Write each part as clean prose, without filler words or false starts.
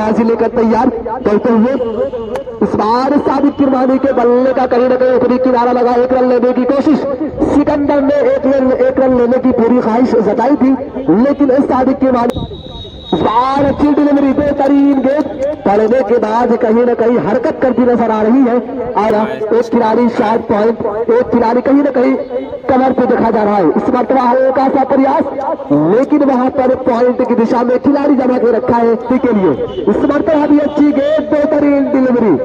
बल्लेबाजी लेकर तैयार करते हुए इस बार साबिक किरमानी के बल्ले का कहीं न कहीं ऊपरी किनारा लगा, 1 रन लेने की कोशिश। सिकंदर ने एक रन लेने की पूरी ख्वाहिश जताई थी, लेकिन इस साबिक किरमानी इस बार अच्छी डिलीवरी, बेहतरीन गेंद पड़ने के बाद कहीं न कहीं हरकत करती नजर आ रही है। और एक खिलाड़ी शायद पॉइंट, एक खिलाड़ी कहीं न कहीं कमर पे देखा जा रहा है। इस मरतबा हल्का सा प्रयास, लेकिन वहां पर पॉइंट की दिशा में खिलाड़ी जमा के रखा है के लिए। इस मरतबा भी अच्छी गेंद, बेहतरीन डिलीवरी।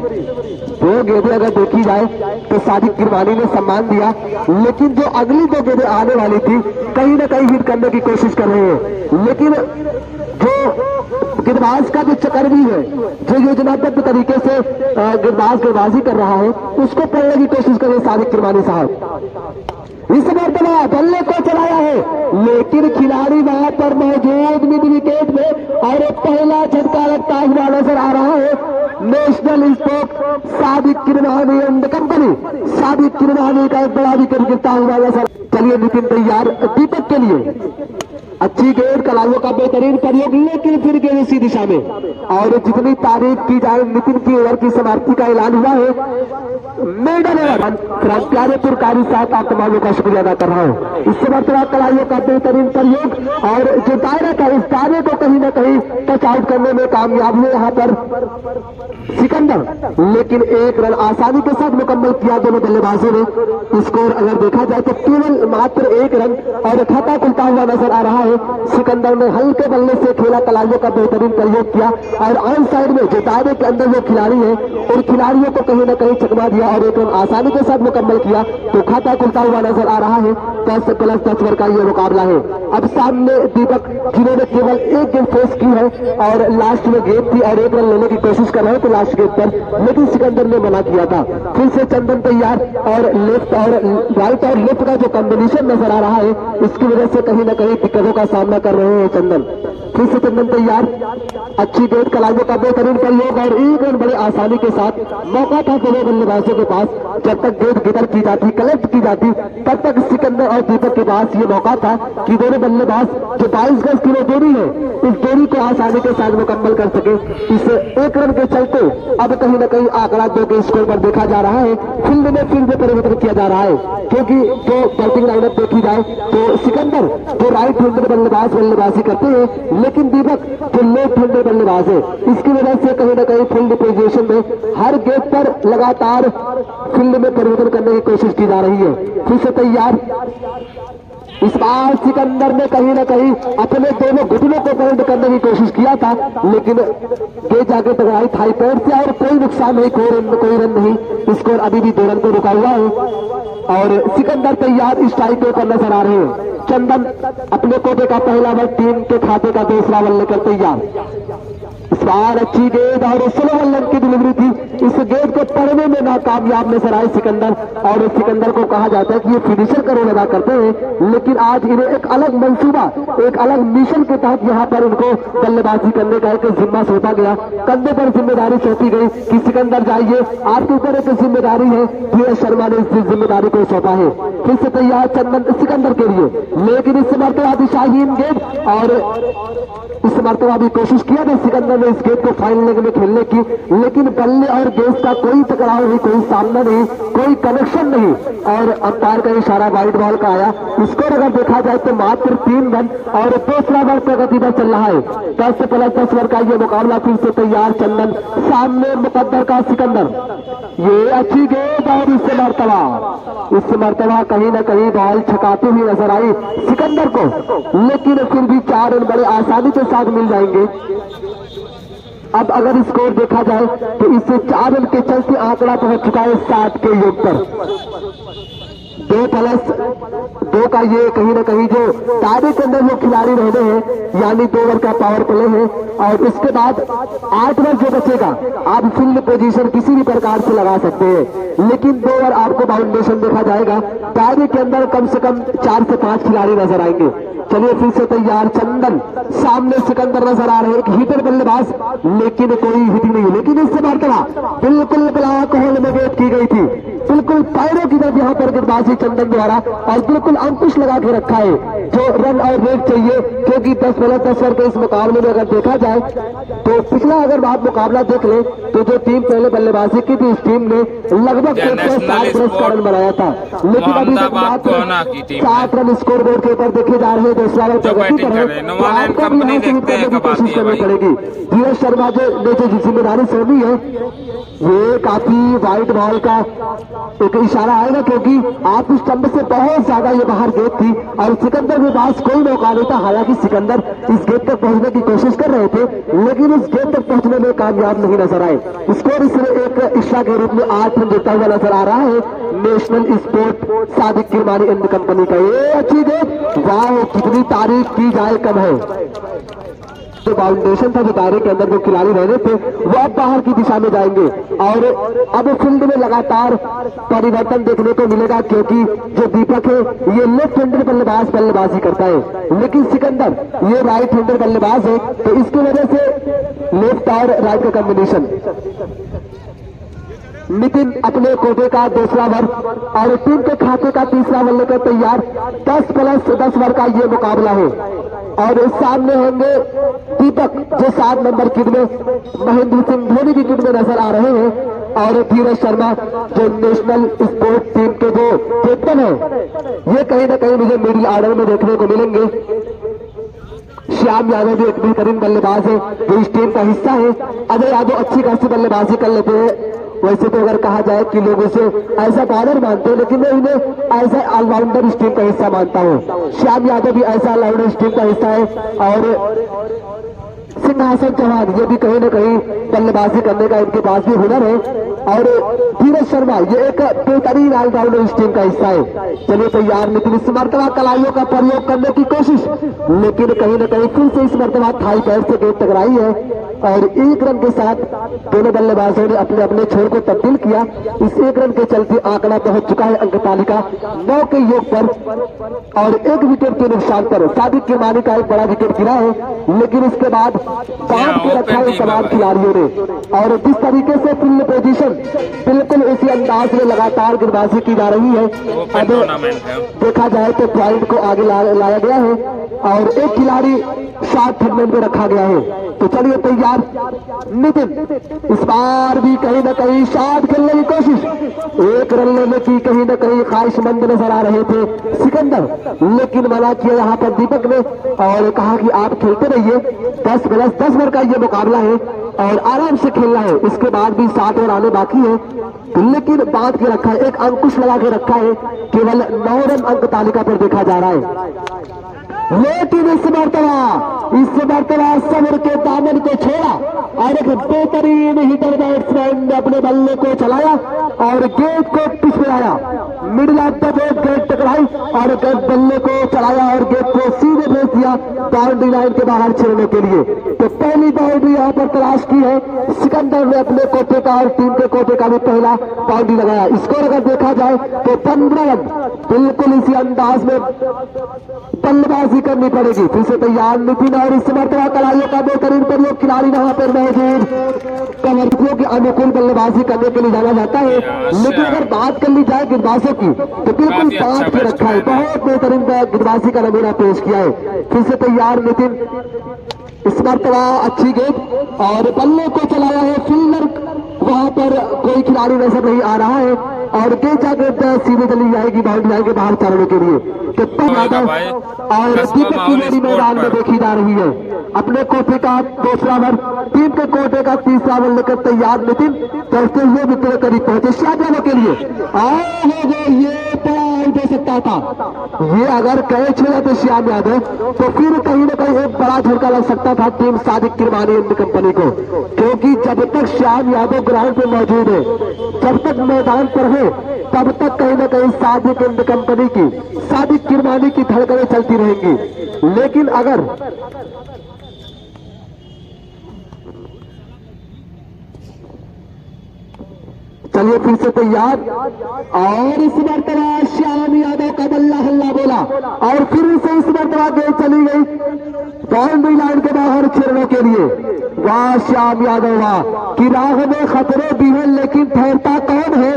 2 गेंदें अगर देखी जाए तो साबिक किरमानी ने सम्मान दिया, लेकिन जो अगली 2 गेंदें आने वाली थी कहीं न कहीं हिट करने की कोशिश कर रहे हैं। लेकिन जो गेंदबाज का जो चक्रवी है, जो योजनाबद्ध तरीके से गेंदबाज गेंदबाजी कर रहा है, उसको पढ़ने की कोशिश कर रहे साबिक किरमानी साहब। इस मरतबा बल्ले को चलाया है, लेकिन खिलाड़ी वहां पर मौजूद मिड विकेट में, और पहला झटका लगता हुआ नजर आ रहा है। नेशनल स्पोर्ट साबिक किरमानी एंड कंपनी, साबिक किरमानी का एक बड़ा विकेट गिरता हुआ नजर। चलिए नितिन तैयार दीपक के लिए। अच्छी गेंद, कलाइयों का बेहतरीन प्रयोग, लेकिन फिर गेंद इसी दिशा में। और जितनी तारीफ की जाए, नितिन की ओवर की समाप्ति का ऐलान हुआ है। मेडन ओवर प्यारेपुर कारी साहब, आप तमामों का शुक्रिया अदा कर रहा हूँ। इससे मरतबा कलाइयों का बेहतरीन प्रयोग, और जो दायरा था उस दायरे को कहीं न कहीं टच आउट करने में कामयाब हुए यहाँ पर सिकंदर, लेकिन 1 रन आसानी के साथ मुकम्मल किया दोनों बल्लेबाजों ने। स्कोर अगर देखा जाए तो केवल मात्र 1 रन और खाता खुलता हुआ नजर आ रहा है। सिकंदर ने हल्के बल्ले से खेला, कलाइयों का बेहतरीन प्रयोग किया, और ऑन साइड में जो दायरे के अंदर जो खिलाड़ी है उन खिलाड़ियों को कहीं न कहीं चकमा दिया और 1 रन आसानी के साथ मुकम्मल किया, तो खाता खुलता हुआ नजर आ रहा है। 10+10 ओवर का ये मुकाबला है। अब सामने दीपक, जिन्होंने केवल 1 गेंद फेस की है और लास्ट में गेंद थी और 1 रन लेने की कोशिश कर रहे थे लास्ट गेंद पर, लेकिन सिकंदर ने मना किया था। फिर से चंदन तैयार, और लेफ्ट और राइट और लेफ्ट का जो कॉम्बिनेशन नजर आ रहा है, इसकी वजह से कहीं न कहीं दिक्कतों का सामना कर रहे हैं चंदन। फिर से चंदन तैयार, अच्छी गेंद, कलाइयों का बेहतरीन प्रयोग, और 1 रन बड़े आसानी के साथ। मौका था दोनों बल्लेबाजों के पास, जब तक गेंद गिदर की जाती, कलेक्ट की जाती, तब तक सिकंदर और दीपक के पास ये मौका था कि दोनों बल्लेबाज जो 22 गज की दूरी है, इस दूरी को आसानी के साथ मुकम्मल कर सके। इस 1 रन के चलते अब कहीं न कहीं आंकड़ा 2 के स्कोर पर देखा जा रहा है। फील्ड में परिवर्तन किया जा रहा है, क्योंकि जो बैटिंग लाइनअप देखी जाए तो सिकंदर जो राइट हैंडेड बल्लेबाजी करते हैं, लेकिन दीपक जो लेफ्ट हैंडेड बल्लेबाज है, इसकी वजह से कहीं न कहीं फील्ड पोजीशन में हर गेंद पर लगातार फील्ड में परिवर्तन करने की कोशिश की जा रही है। फिर से तैयार, इस बार सिकंदर ने कहीं न कहीं अपने दोनों घुटनों को पॉइंट करने की कोशिश किया था, लेकिन गेंद जाके टकराई थाई पैर से, और कोई नुकसान नहीं, कोई रन नहीं। स्कोर अभी भी 2 रन पे रुका हुआ है, और सिकंदर तैयार स्ट्राइक पर नजर आ रहे हैं। चंदन अपने कोटे का पहला बल, टीम के खाते का दूसरा बल लेकर तैयार। इस बार अच्छी गेंद और स्लो बल्ले की डिलीवरी थी, इस गेंद को पढ़ने में नाकामयाब नजर आए सिकंदर, और सिकंदर को कहा जाता है कि ये फिनिशर का रोल अदा करते हैं, लेकिन आज इन्हें एक अलग मंसूबा, एक अलग मिशन के तहत यहाँ पर उनको बल्लेबाजी करने का एक जिम्मा सौंपा गया। कंधे पर जिम्मेदारी सौंपी गई कि सिकंदर जाइए, आपके ऊपर एक जिम्मेदारी है। धीरज शर्मा ने इस जिम्मेदारी को सौंपा है। फिर से तैयार चंदन सिकंदर के लिए, लेकिन इस मरतबा दिशाहीन गेंद, और इस मरतबा भी कोशिश किया था सिकंदर ने इस गेंद को फाइनल लेग में खेलने की, लेकिन बल्ले और गेंद का कोई टकराव नहीं, कोई सामना नहीं, कोई कनेक्शन नहीं, और अंपायर का इशारा वाइड बॉल का आया। स्कोर अगर देखा जाए तो मात्र 3 रन, और दूसरा ओवर प्रगति पर चल रहा है। 10+10 ओवर का ये मुकाबला। फिर से तैयार चंदन, सामने मुकद्दर का सिकंदर, ये अच्छी गेंद, और इस मरतबा कहीं न कहीं बॉल छकाती हुई नजर आई सिकंदर को, लेकिन फिर भी 4 रन बड़े आसानी के साथ मिल जाएंगे। अब अगर स्कोर देखा जाए तो इससे 4 रन के चलते आंकड़ा पहुंच चुका है 60 के योग पर। 2+2 का ये कहीं न कहीं जो दायरे के अंदर जो खिलाड़ी रहने हैं, यानी 2 ओवर का पावर प्ले है, और इसके बाद 8 ओवर जो बचेगा आप फील्ड पोजीशन किसी भी प्रकार से लगा सकते हैं, लेकिन 2 ओवर आपको बाउंडेशन देखा जाएगा। दायरे के अंदर कम से कम 4 से 5 खिलाड़ी नजर आएंगे। चलिए फिर से तैयार चंदन, सामने सिकंदर नजर आ रहे हैं, एक हीटर बल्लेबाज, लेकिन कोई हिटिंग नहीं। लेकिन इससे मरतबा बिल्कुल ब्लैक होल में गेंद की गई थी, बिल्कुल पैरों की तरफ यहाँ पर गेंदबाजी चंदन द्वारा और बिल्कुल अंकुश लगा के रखा है जो रन और रेट चाहिए, क्योंकि 10 बॉल 10 ओवर के इस मुकाबले में अगर देखा जाए तो पिछला अगर आप मुकाबला देख ले तो जो टीम पहले बल्लेबाजी की थी इस टीम ने लगभग 7 रन का रन बनाया था, लेकिन अभी तक मात्र 7 रन स्कोर बोर्ड के ऊपर देखे जा रहे हैं। दूसरा ओवर प्रगति पर है, आपको भी यहाँ से हिट करने की कोशिश करनी पड़ेगी। धीरज शर्मा जो जिम्मेदारी सौंपी है ये काफी वाइट बॉल का एक इशारा आएगा, क्योंकि आप उस स्टंप से बहुत ज्यादा ये बाहर गेंद थी और सिकंदर के पास कोई मौका नहीं था। हालांकि सिकंदर इस गेंद तक पहुंचने की कोशिश कर रहे थे, लेकिन इस गेंद तक पहुंचने में कामयाब नहीं नजर आए। स्कोर इसमें एक इशा के रूप में 8 रन देता हुआ नजर आ रहा है national sport Sadiq Kirmani and company का। ये अच्छी गेंद, वाह कितनी तारीफ की जाए कम है। जो फाउंडेशन था जो दायरे के अंदर जो खिलाड़ी रहने थे वो अब बाहर की दिशा में जाएंगे और अब फील्ड में लगातार परिवर्तन देखने को मिलेगा, क्योंकि जो दीपक है ये लेफ्ट हैंडर बल्लेबाजी करता है, लेकिन सिकंदर ये राइट हैंडर बल्लेबाज है, तो इसकी वजह से लेफ्ट और राइट का कॉम्बिनेशन। नितिन अपने कोटे का दूसरा ओवर और टीम के खाते का तीसरा ओवर लेकर तैयार। 10 प्लस 10 ओवर का ये मुकाबला है और सामने होंगे दीपक जो 7 नंबर किट में महेंद्र सिंह धोनी की किट में नजर आ रहे हैं और धीरज शर्मा जो नेशनल स्पोर्ट टीम के जो कैप्टन है ये कहीं ना कहीं मुझे मिडिल ऑर्डर में देखने को मिलेंगे। श्याम यादव भी एक बेहतरीन बल्लेबाज है जो इस टीम का हिस्सा है। अजय यादव अच्छी खासी बल्लेबाजी कर लेते हैं, वैसे तो अगर कहा जाए कि लोग उसे ऐसा बॉलर मानते हैं, लेकिन मैं इन्हें ऐसा ऑलराउंडर इस टीम का हिस्सा मानता हूँ। श्याम यादव भी ऐसा ऑलराउंडर इस टीम का हिस्सा है और सिंहासन चौहान ये भी कहीं ना कहीं बल्लेबाजी करने का इनके पास भी हुनर है और धीरज शर्मा ये एक बेहतरीन ऑलराउंडर इस टीम का हिस्सा है। चलिए तैयार नितिन इस मरतबा कलाइयों का प्रयोग करने की कोशिश, लेकिन कहीं ना कहीं फिर से इस मरतबा थाई पैर से गेंद टकराई है और 1 रन के साथ दोनों बल्लेबाजों ने अपने अपने छोर को तब्दील किया। इस 1 रन के चलते आंकड़ा पहुंच चुका है अंक तालिका 9 के योग पर और 1 विकेट के नुकसान पर सादिक किरमानी का एक बड़ा विकेट गिरा है, लेकिन इसके बाद बांध के रखा है तमाम खिलाड़ियों ने और जिस तरीके से फील्ड पोजीशन बिल्कुल उसी अंदाज में लगातार गेंदबाजी की जा रही है। अब देखा जाए तो पॉइंट को आगे लाया गया है और एक खिलाड़ी शॉर्ट थर्ड में रखा गया है। तो चलिए तैयार नितिन इस बार भी कहीं ना कहीं शॉट खेलने की कोशिश, 1 रन लेने की कहीं ना कहीं ख्वाहिशमंद नजर आ रहे थे सिकंदर, लेकिन मना किया यहाँ पर दीपक ने और कहा कि आप खेलते रहिए, 10 प्लस 10 ओवर का ये मुकाबला है और आराम से खेलना है। इसके बाद भी 7 ओवर आने बाकी है, लेकिन बांध के रखा है, एक अंकुश लगा के रखा है, केवल 9 रन अंक तालिका पर देखा जा रहा है। लेकिन इस मरतबा सबर के दामन को छोड़ा और एक बेहतरीन हिटर बैट्समैन ने अपने बल्ले को चलाया और गेंद को पिच में आया, मिडिल ऑफ द गेंद टकराई और बल्ले को चलाया और गेंद को सीधे भेज दिया बाउंड्री लाइन के बाहर छोड़ने के लिए। तो पहली बाउंड्री यहाँ पर तलाश की है सिकंदर ने अपने कोटे का और टीम के कोटे का भी पहला बाउंड्री लगाया। स्कोर अगर देखा जाए तो 15 रन, बिल्कुल इसी अंदाज में बल्लेबाजी करनी पड़ेगी। फिर से तैयार नितिन और इस मरतबा कलाइयों का बेहतरीन प्रयोग, खिलाड़ी वहां पर मौजूद कमरपुरों के अनुकूल बल्लेबाजी करने के लिए जाना जाता है, लेकिन अगर बात कर ली जाए गेंदबाजों की तो बिल्कुल बांध के रखा है, बहुत बेहतरीन गेंदबाजी का नमूना पेश किया है। फिर से तैयार नितिन इस मरतबा अच्छी गेंद और बल्ले को चलाया है, फील्डर वहां पर कोई खिलाड़ी नजर नहीं आ रहा है और गेंद जाकर सीधे चली जाएगी बाउंड्री लाइन के बाहर चलने के लिए। तो यादव और दीपक की जोड़ी मैदान में देखी जा रही है। अपने कोटे का दूसरा ओवर, टीम के कोटे का तीसरा ओवर लेकर तैयार नितिन चलते हुए विकेट के करीब पहुंचे श्याम यादव के लिए और ये दे सकता था, ये अगर कैच हो जाते श्याम यादव तो फिर कहीं ना कहीं एक बड़ा झटका लग सकता था team Sadiq Kirmani and company को, क्योंकि जब तक श्याम यादव ग्राउंड पे मौजूद है, जब तक मैदान पर है, तब तक कहीं ना कहीं सादिक एंड कंपनी की, सादिक किरमानी की धड़कनें चलती रहेंगी। लेकिन अगर चलिए फिर से तैयार और इस मरतबा श्याम यादव का बल्ला हल्ला बोला और फिर से इस मरतबा गेंद चली गई बाउंड्री लाइन के बाहर छेड़ने के लिए। वाह श्याम यादव वाह कि राह में खतरे भी है, लेकिन ठहरता कौन है,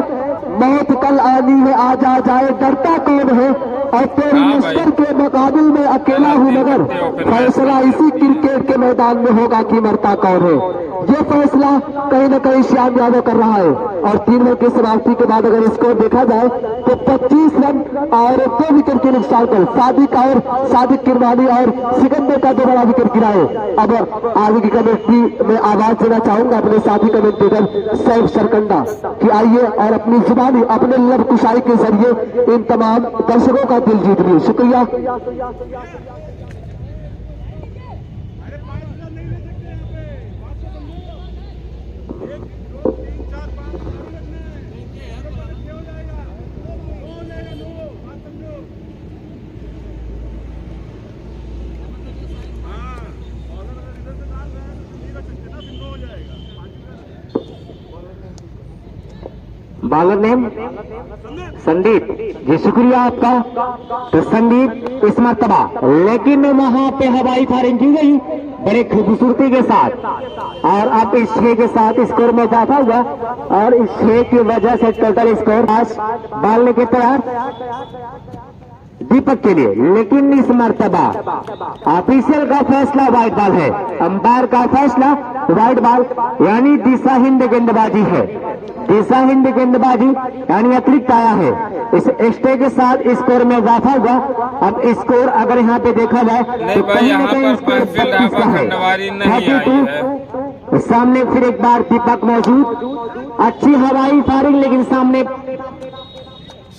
मौत कल आनी है आज आ जाए डरता कौन है, और तेरी लश्कर के मुकाबिल में अकेला हूँ मगर फैसला इसी क्रिकेट के मैदान में होगा कि मरता कौन है। ये फैसला कहीं न कहीं श्याम यादव कर रहा है। और 3 ओवर की समाप्ति के बाद अगर स्कोर देखा जाए तो 25 रन और 2 विकेट के नुकसान पर सादिक किरमानी और सिकंदर का 2 बड़ा विकेट गिराए। अब आगे की कमेंट्री में आवाज देना चाहूंगा अपने साथी कमेंटेटर सैफ सरकंडा कि आइए और अपनी जुबानी अपने लब कुशाई के जरिए इन तमाम दर्शकों का दिल जीत लिए। शुक्रिया। बॉलर नेम संदीप जी, शुक्रिया आपका। तो संदीप इस मर्तबा, लेकिन वहां पे हवाई फायरिंग की गई बड़े खूबसूरती के साथ, और अब इस 6 के साथ स्कोर में इजाफा हुआ और इस 6 की वजह से टोटल स्कोर 5 डालने के तैयार दीपक के लिए। लेकिन इस मर्तबा ऑफिशियल का फैसला वाइड बॉल है, अंपायर का फैसला वाइड बॉल यानी दिशाहीन गेंदबाजी है। दिशाहीन गेंदबाजी यानी अतिरिक्त आया है। इस एक्स्ट्रा के साथ स्कोर में इजाफा हुआ। अब स्कोर अगर यहाँ पे देखा जाए तो कहीं न कहीं स्कोर 32 का है, 32। सामने फिर एक बार दीपक मौजूद, अच्छी हवाई फायरिंग, लेकिन सामने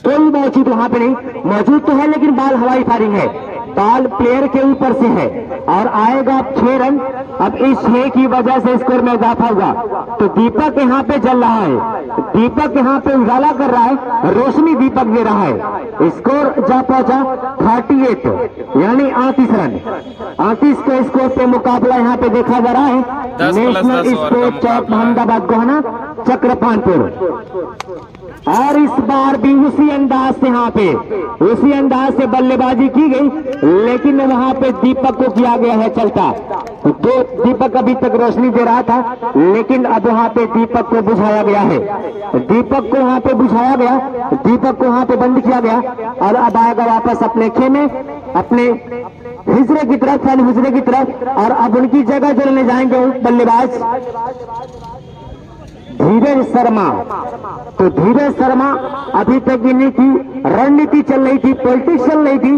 कोई मौजूद वहां पे नहीं, मौजूद तो है लेकिन बॉल हवाई फायरिंग है, बॉल प्लेयर के ऊपर से है और आएगा 6 रन। अब इस 6 की वजह से स्कोर में इजाफा हुआ। तो दीपक यहाँ पे चल रहा है, दीपक यहाँ पे उजाला कर रहा है, रोशनी दीपक दे रहा है। स्कोर जा पहुंचा 38 यानी 38 रन। 38 के स्कोर पे मुकाबला यहाँ पे देखा जा रहा है नेशनल स्पोर्ट्स चौक मोहम्मदाबाद गोहना चक्रपानपुर। और इस बार भी उसी अंदाज से यहाँ पे उसी अंदाज से बल्लेबाजी की गई, लेकिन वहां पे दीपक को किया गया है चलता। तो दीपक अभी तक रोशनी दे रहा था, लेकिन अब वहां पे दीपक को बुझाया गया है, दीपक को वहां पे बुझाया गया, दीपक को वहां पे बंद किया गया और अब आएगा वापस अपने खेमे, अपने हिजरे की तरफ, हिजरे की तरफ। और अब उनकी जगह जो लेने जाएंगे बल्लेबाज धीरज शर्मा। तो धीरज शर्मा अभी तक इन्हीं की रणनीति चल रही थी, पॉलिटिक्स चल रही थी,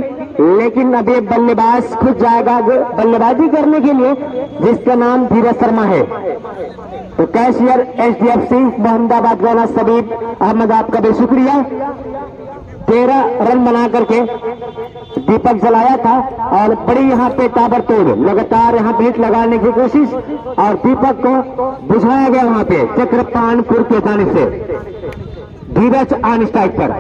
लेकिन अब ये बल्लेबाज खुद जाएगा बल्लेबाजी करने के लिए जिसका नाम धीरज शर्मा है। तो कैशियर HDFC मोहम्मदाबाद गोहना सबीब अहमद, आपका भी शुक्रिया। 13 रन बना करके दीपक जलाया था और बड़ी यहाँ पे ताबड़तोड़ लगातार यहाँ पे हिट लगाने की कोशिश और दीपक को बुझाया गया वहां पे चक्रपानपुर के जाने से। धीरज ऑन स्ट्राइक पर,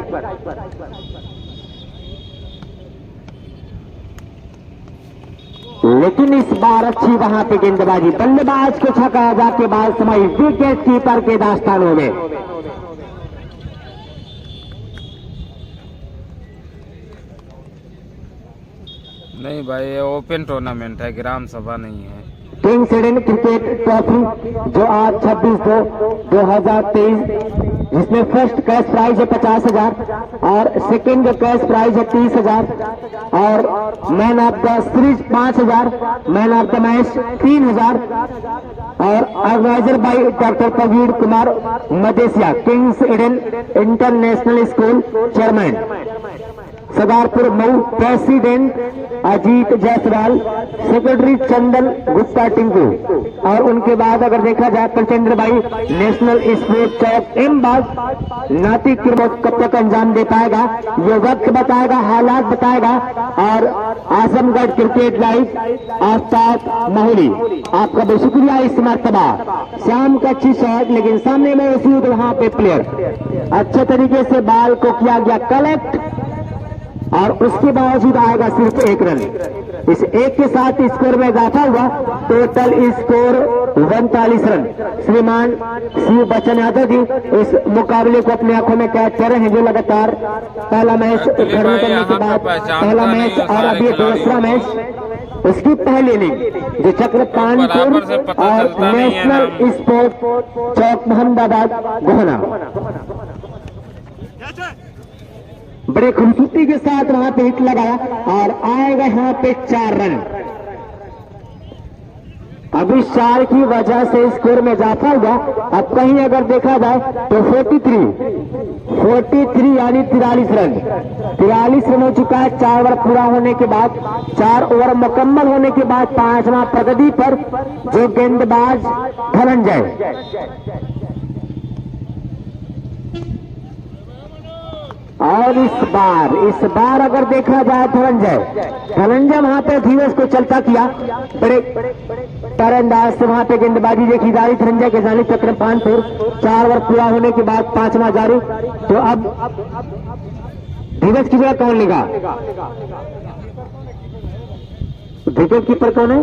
लेकिन इस बार अच्छी वहां पे गेंदबाजी, बल्लेबाज को छकाया जाके बाल समय विकेट कीपर के दास्तानों में। नहीं भाई, ये ओपन टूर्नामेंट है, ग्राम सभा नहीं है। किंग्स इडेन क्रिकेट ट्रॉफी जो आज 26/2/2023, जिसमें फर्स्ट कैश प्राइज है 50,000 और सेकंड कैश प्राइज है 30,000 और man of the series 5,000, man of the match 3,000 और organiser by doctor Praveen Kumar Madeshiya, Kings Eden International School chairman Sadarpur Mau, president Ajit Jaiswal, secretary Chandan Gupta Tinku. और उनके बाद अगर देखा जाए प्रचंड भाई नेशनल स्पोर्ट्स चौक एमबाग नाती किरमत कब तक अंजाम दे पाएगा ये वक्त बताएगा, हालात बताएगा। और आजमगढ़ क्रिकेट लाइव आफ्ताब माहौली, आपका भी शुक्रिया। इस मर्तबा शाम का अच्छी शॉट, लेकिन सामने में मौजूद वहां पे प्लेयर अच्छे तरीके से बॉल को किया गया कलेक्ट और उसके बावजूद आएगा सिर्फ 1 रन। इस 1 के साथ स्कोर में इजाफा हुआ, टोटल स्कोर 39 रन। श्रीमान शिव बच्चन यादव जी इस मुकाबले को अपनी आंखों में कैद कर रहे हैं, जो लगातार पहला मैच खत्म करने के बाद पहला मैच और अभी दूसरा मैच उसकी पहली इनिंग जो चक्रपानपुर और नेशनल स्पोर्ट्स चौक मोहम्मदाबाद गोहना। बड़े खूबसूरती के साथ वहां पे हिट लगाया और आएगा यहाँ पे 4 रन। अभी 4 की वजह से स्कोर में इजाफा हुआ। अब कहीं अगर देखा जाए तो 43 यानी 43 रन 43 रन हो चुका है 4 ओवर पूरा होने के बाद। 4 ओवर मुकम्मल होने के बाद 5वां प्रगति पर जो गेंदबाज धनंजय, और इस बार अगर देखा जाए धनंजय वहां पे धीरज को चलता किया। बड़े तरअंदाज से वहां पे गेंदबाजी देखी जा रही धनंजय के जानी चक्रपानपुर। 4 ओवर पूरा होने के बाद 5वां जारी। तो अब धीरज की जगह कौन लेगा? विकेट कीपर कौन है?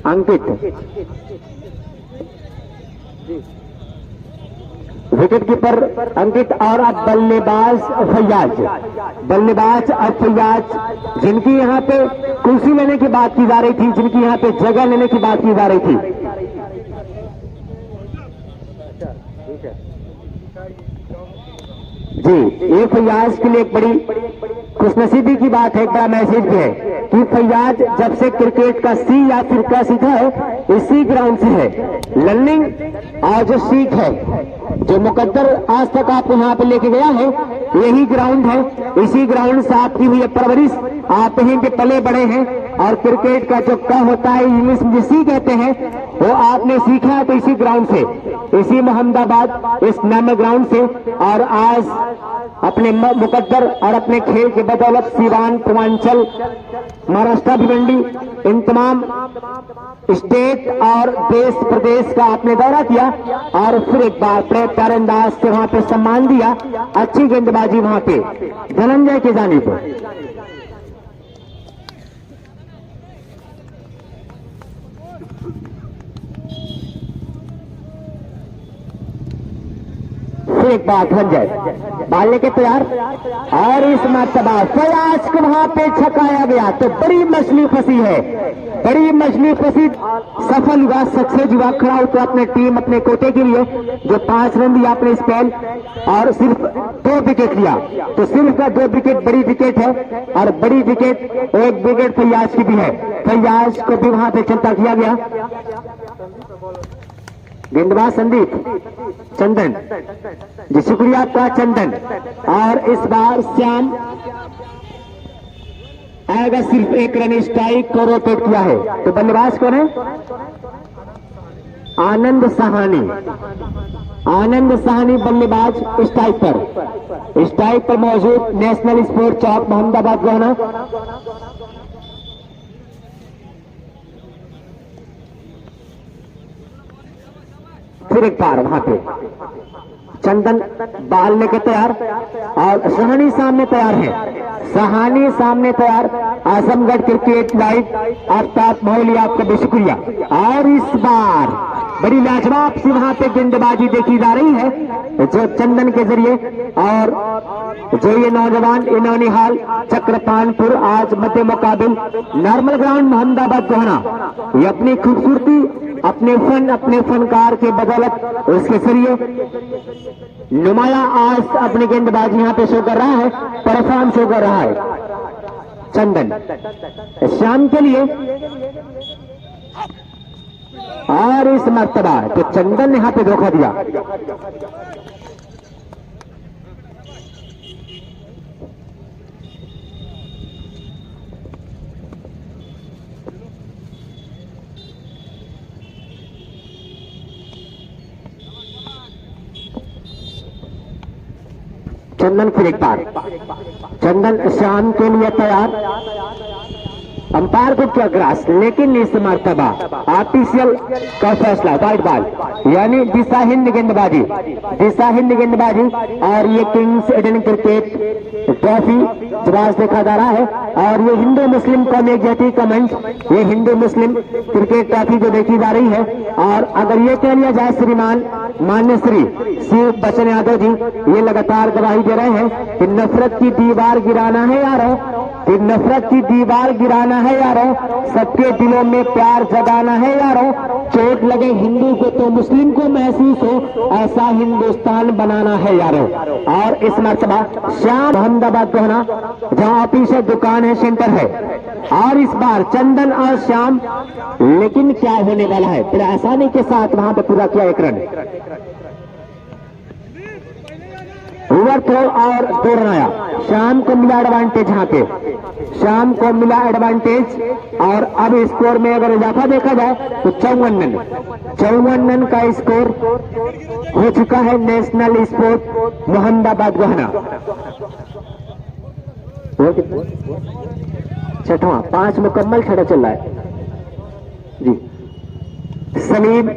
अंकित। विकेट कीपर अंकित और अब बल्लेबाज फैयाज जिनकी यहाँ पे कुर्सी लेने की बात की जा रही थी, जिनकी यहाँ पे जगह लेने की बात की जा रही थी। जी, ये फैयाज के लिए एक बड़ी खुशनसीबी की बात है, एक बड़ा मैसेज भी है कि फैयाज जब से क्रिकेट का सी या फिर का सीखा है इसी ग्राउंड से है। लर्निंग और जो सीख है, जो मुकद्दर आज तक आपको यहाँ पे लेके गया है, यही ग्राउंड है। इसी ग्राउंड से आपकी हुई परवरिश, आप यहीं पे पले बड़े हैं और क्रिकेट का जो का होता है इंग्लिश में सी कहते हैं, वो आपने सीखा है तो इसी ग्राउंड से, इसी मोहम्मदाबाद इस नाम ग्राउंड से। और आज अपने मुकद्दर और अपने खेल के बदौलत सीवान, पूर्वांचल, महाराष्ट्र, भिवंडी, इन तमाम स्टेट और देश प्रदेश का आपने दौरा किया और फिर एक बार बड़े प्यारे अंदाज से वहां पे सम्मान दिया। अच्छी गेंदबाजी वहां पे धनंजय की जानिब पर। एक बात धनंजय बाल लेके तैयार और इस मर्तबा फयाज को वहां पे छकाया गया तो बड़ी मछली फंसी है, बड़ी मछली फंसी। सफल हुआ, सक्सेस हुआ, खड़ा होकर अपने टीम अपने कोटे के लिए जो 5 रन दिया अपने स्पेल और सिर्फ 2 विकेट लिया। तो सिर्फ का 2 विकेट बड़ी विकेट है और बड़ी विकेट 1 विकेट फयाज की भी है। फयाज को भी वहां पे चलता किया गया। गेंदबाज संदीप चंदन जी, शुक्रिया आपका चंदन। और इस बार श्याम आएगा, सिर्फ 1 रन स्ट्राइक को रोटेट किया है। तो बल्लेबाज कौन है? आनंद साहनी। आनंद साहनी बल्लेबाज स्ट्राइक पर मौजूद नेशनल स्पोर्ट चौक मोहम्मदाबाद गोहना। फिर एक बार वहां पे चंदन बाल लेके तैयार और सहानी सामने तैयार है। सहानी सामने तैयार। आजमगढ़ क्रिकेट लाइव आफ्ताब मोहली आपका भी शुक्रिया। और इस बार बड़ी लाजवाब सी वहां पे गेंदबाजी देखी जा रही है जो चंदन के जरिए। और जो ये नौजवान नौनिहाल चक्रपानपुर आज मध्य मुकाबिल नॉर्मल ग्राउंड मोहम्मदाबाद गोहना, ये अपनी खूबसूरती, अपने फनकार के बदौलत उसके जरिए नुमाया आज अपनी गेंदबाजी यहाँ पे शो कर रहा है, परफॉर्म शो कर रहा है चंदन शाम के लिए। और इस मर्तबा तो चंदन ने यहाँ पे धोखा दिया। चंदन फिर एक बार, चंदन शाम के लिए तैयार। अंपायर को क्या ग्रास, लेकिन इस मर्तबा आर्टिफिशियल का फैसला वाइट बॉल यानी दिशाहीन गेंदबाजी, दिशाहीन गेंदबाजी। और ये किंग्स एडन क्रिकेट ट्रॉफी जब आज देखा जा रहा है। और ये हिंदू मुस्लिम कॉमेडियती कमेंट, ये हिंदू मुस्लिम क्रिकेट ट्रॉफी जो देखी जा रही है। और अगर ये कह लिया जाए श्रीमान मान्य श्री शिव बचन यादव जी ये लगातार गवाही दे रहे हैं कि नफरत की दीवार गिराना है यार, फिर नफरत की दीवार गिराना है यारों, सबके दिलों में प्यार जगाना है यारों। चोट लगे हिंदू को तो मुस्लिम को महसूस हो, ऐसा हिंदुस्तान बनाना है यारों। और इस मर्तबा श्याम अहमदाबाद गोहना जहाँ ऑफिस है, दुकान है, सेंटर है, और इस बार चंदन और श्याम, लेकिन क्या होने वाला है, बड़े आसानी के साथ वहां पे पूरा किया एक रन, ओवर थ्रो और 2 रन आया। श्याम को मिला एडवांटेज, यहाँ पे श्याम को मिला एडवांटेज। और अब स्कोर में अगर इजाफा देखा जाए तो 54 रन का स्कोर हो चुका है नेशनल स्पोर्ट मोहम्मदाबाद गोहना। छठवां 5 मुकम्मल छठा चल रहा है जी। सलीम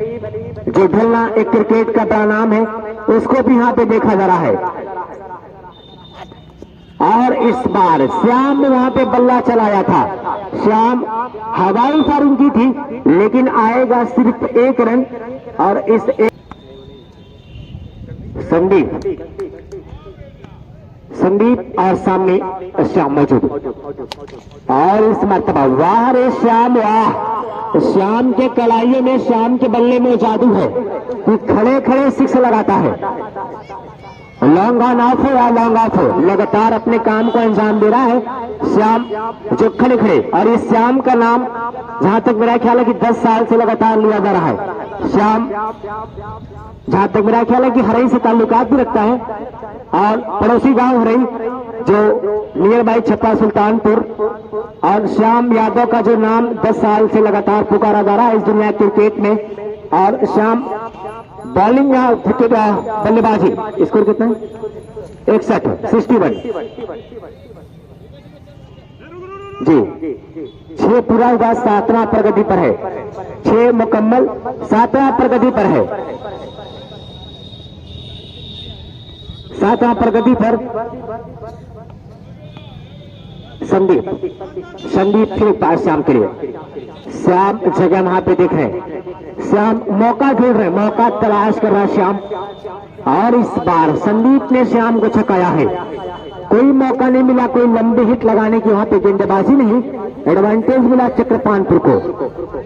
जो ढलना एक क्रिकेट का बड़ा नाम है, उसको भी यहाँ पे देखा जा रहा है। और इस बार श्याम ने वहां पे बल्ला चलाया था, श्याम हवाई फायरिंग की थी, लेकिन आएगा सिर्फ 1 रन। और इस संदीप और सामने श्याम मौजूद। और इस मर्तबा वाह रे श्याम वाह, श्याम के कलाइयों में, श्याम के बल्ले में जादू है कि खड़े खड़े 6 लगाता है। लॉन्ग ऑन ऑफ हो या लॉन्ग ऑफ हो, लगातार अपने काम को अंजाम दे रहा है श्याम जो खड़े खड़े। और इस श्याम का नाम जहां तक मेरा ख्याल है कि 10 साल से लगातार लिया जा रहा है। श्याम जहां तक मेरा ख्याल है कि हरई से ताल्लुकात भी रखता है, और पड़ोसी गांव हरई जो नियर बाई छप्पा सुल्तानपुर। और श्याम यादव का जो नाम 10 साल से लगातार पुकारा जा रहा है इस दुनिया क्रिकेट में। और श्याम बॉलिंग या बल्लेबाजी, स्कोर कितना है? 61 जी। 6 पूरा हुआ, 7वां प्रगति पर है, 6 मुकम्मल 7वां प्रगति पर है, 7वां प्रगति पर संदीप फिर पास श्याम के लिए। श्याम जगह वहां पे देख रहे हैं, श्याम मौका ढूंढ रहे, मौका तलाश कर रहा है श्याम। और इस बार संदीप ने श्याम को छकाया है, कोई मौका नहीं मिला, कोई लंबी हिट लगाने की वहां पे गेंदबाजी नहीं। एडवांटेज मिला चक्रपानपुर को,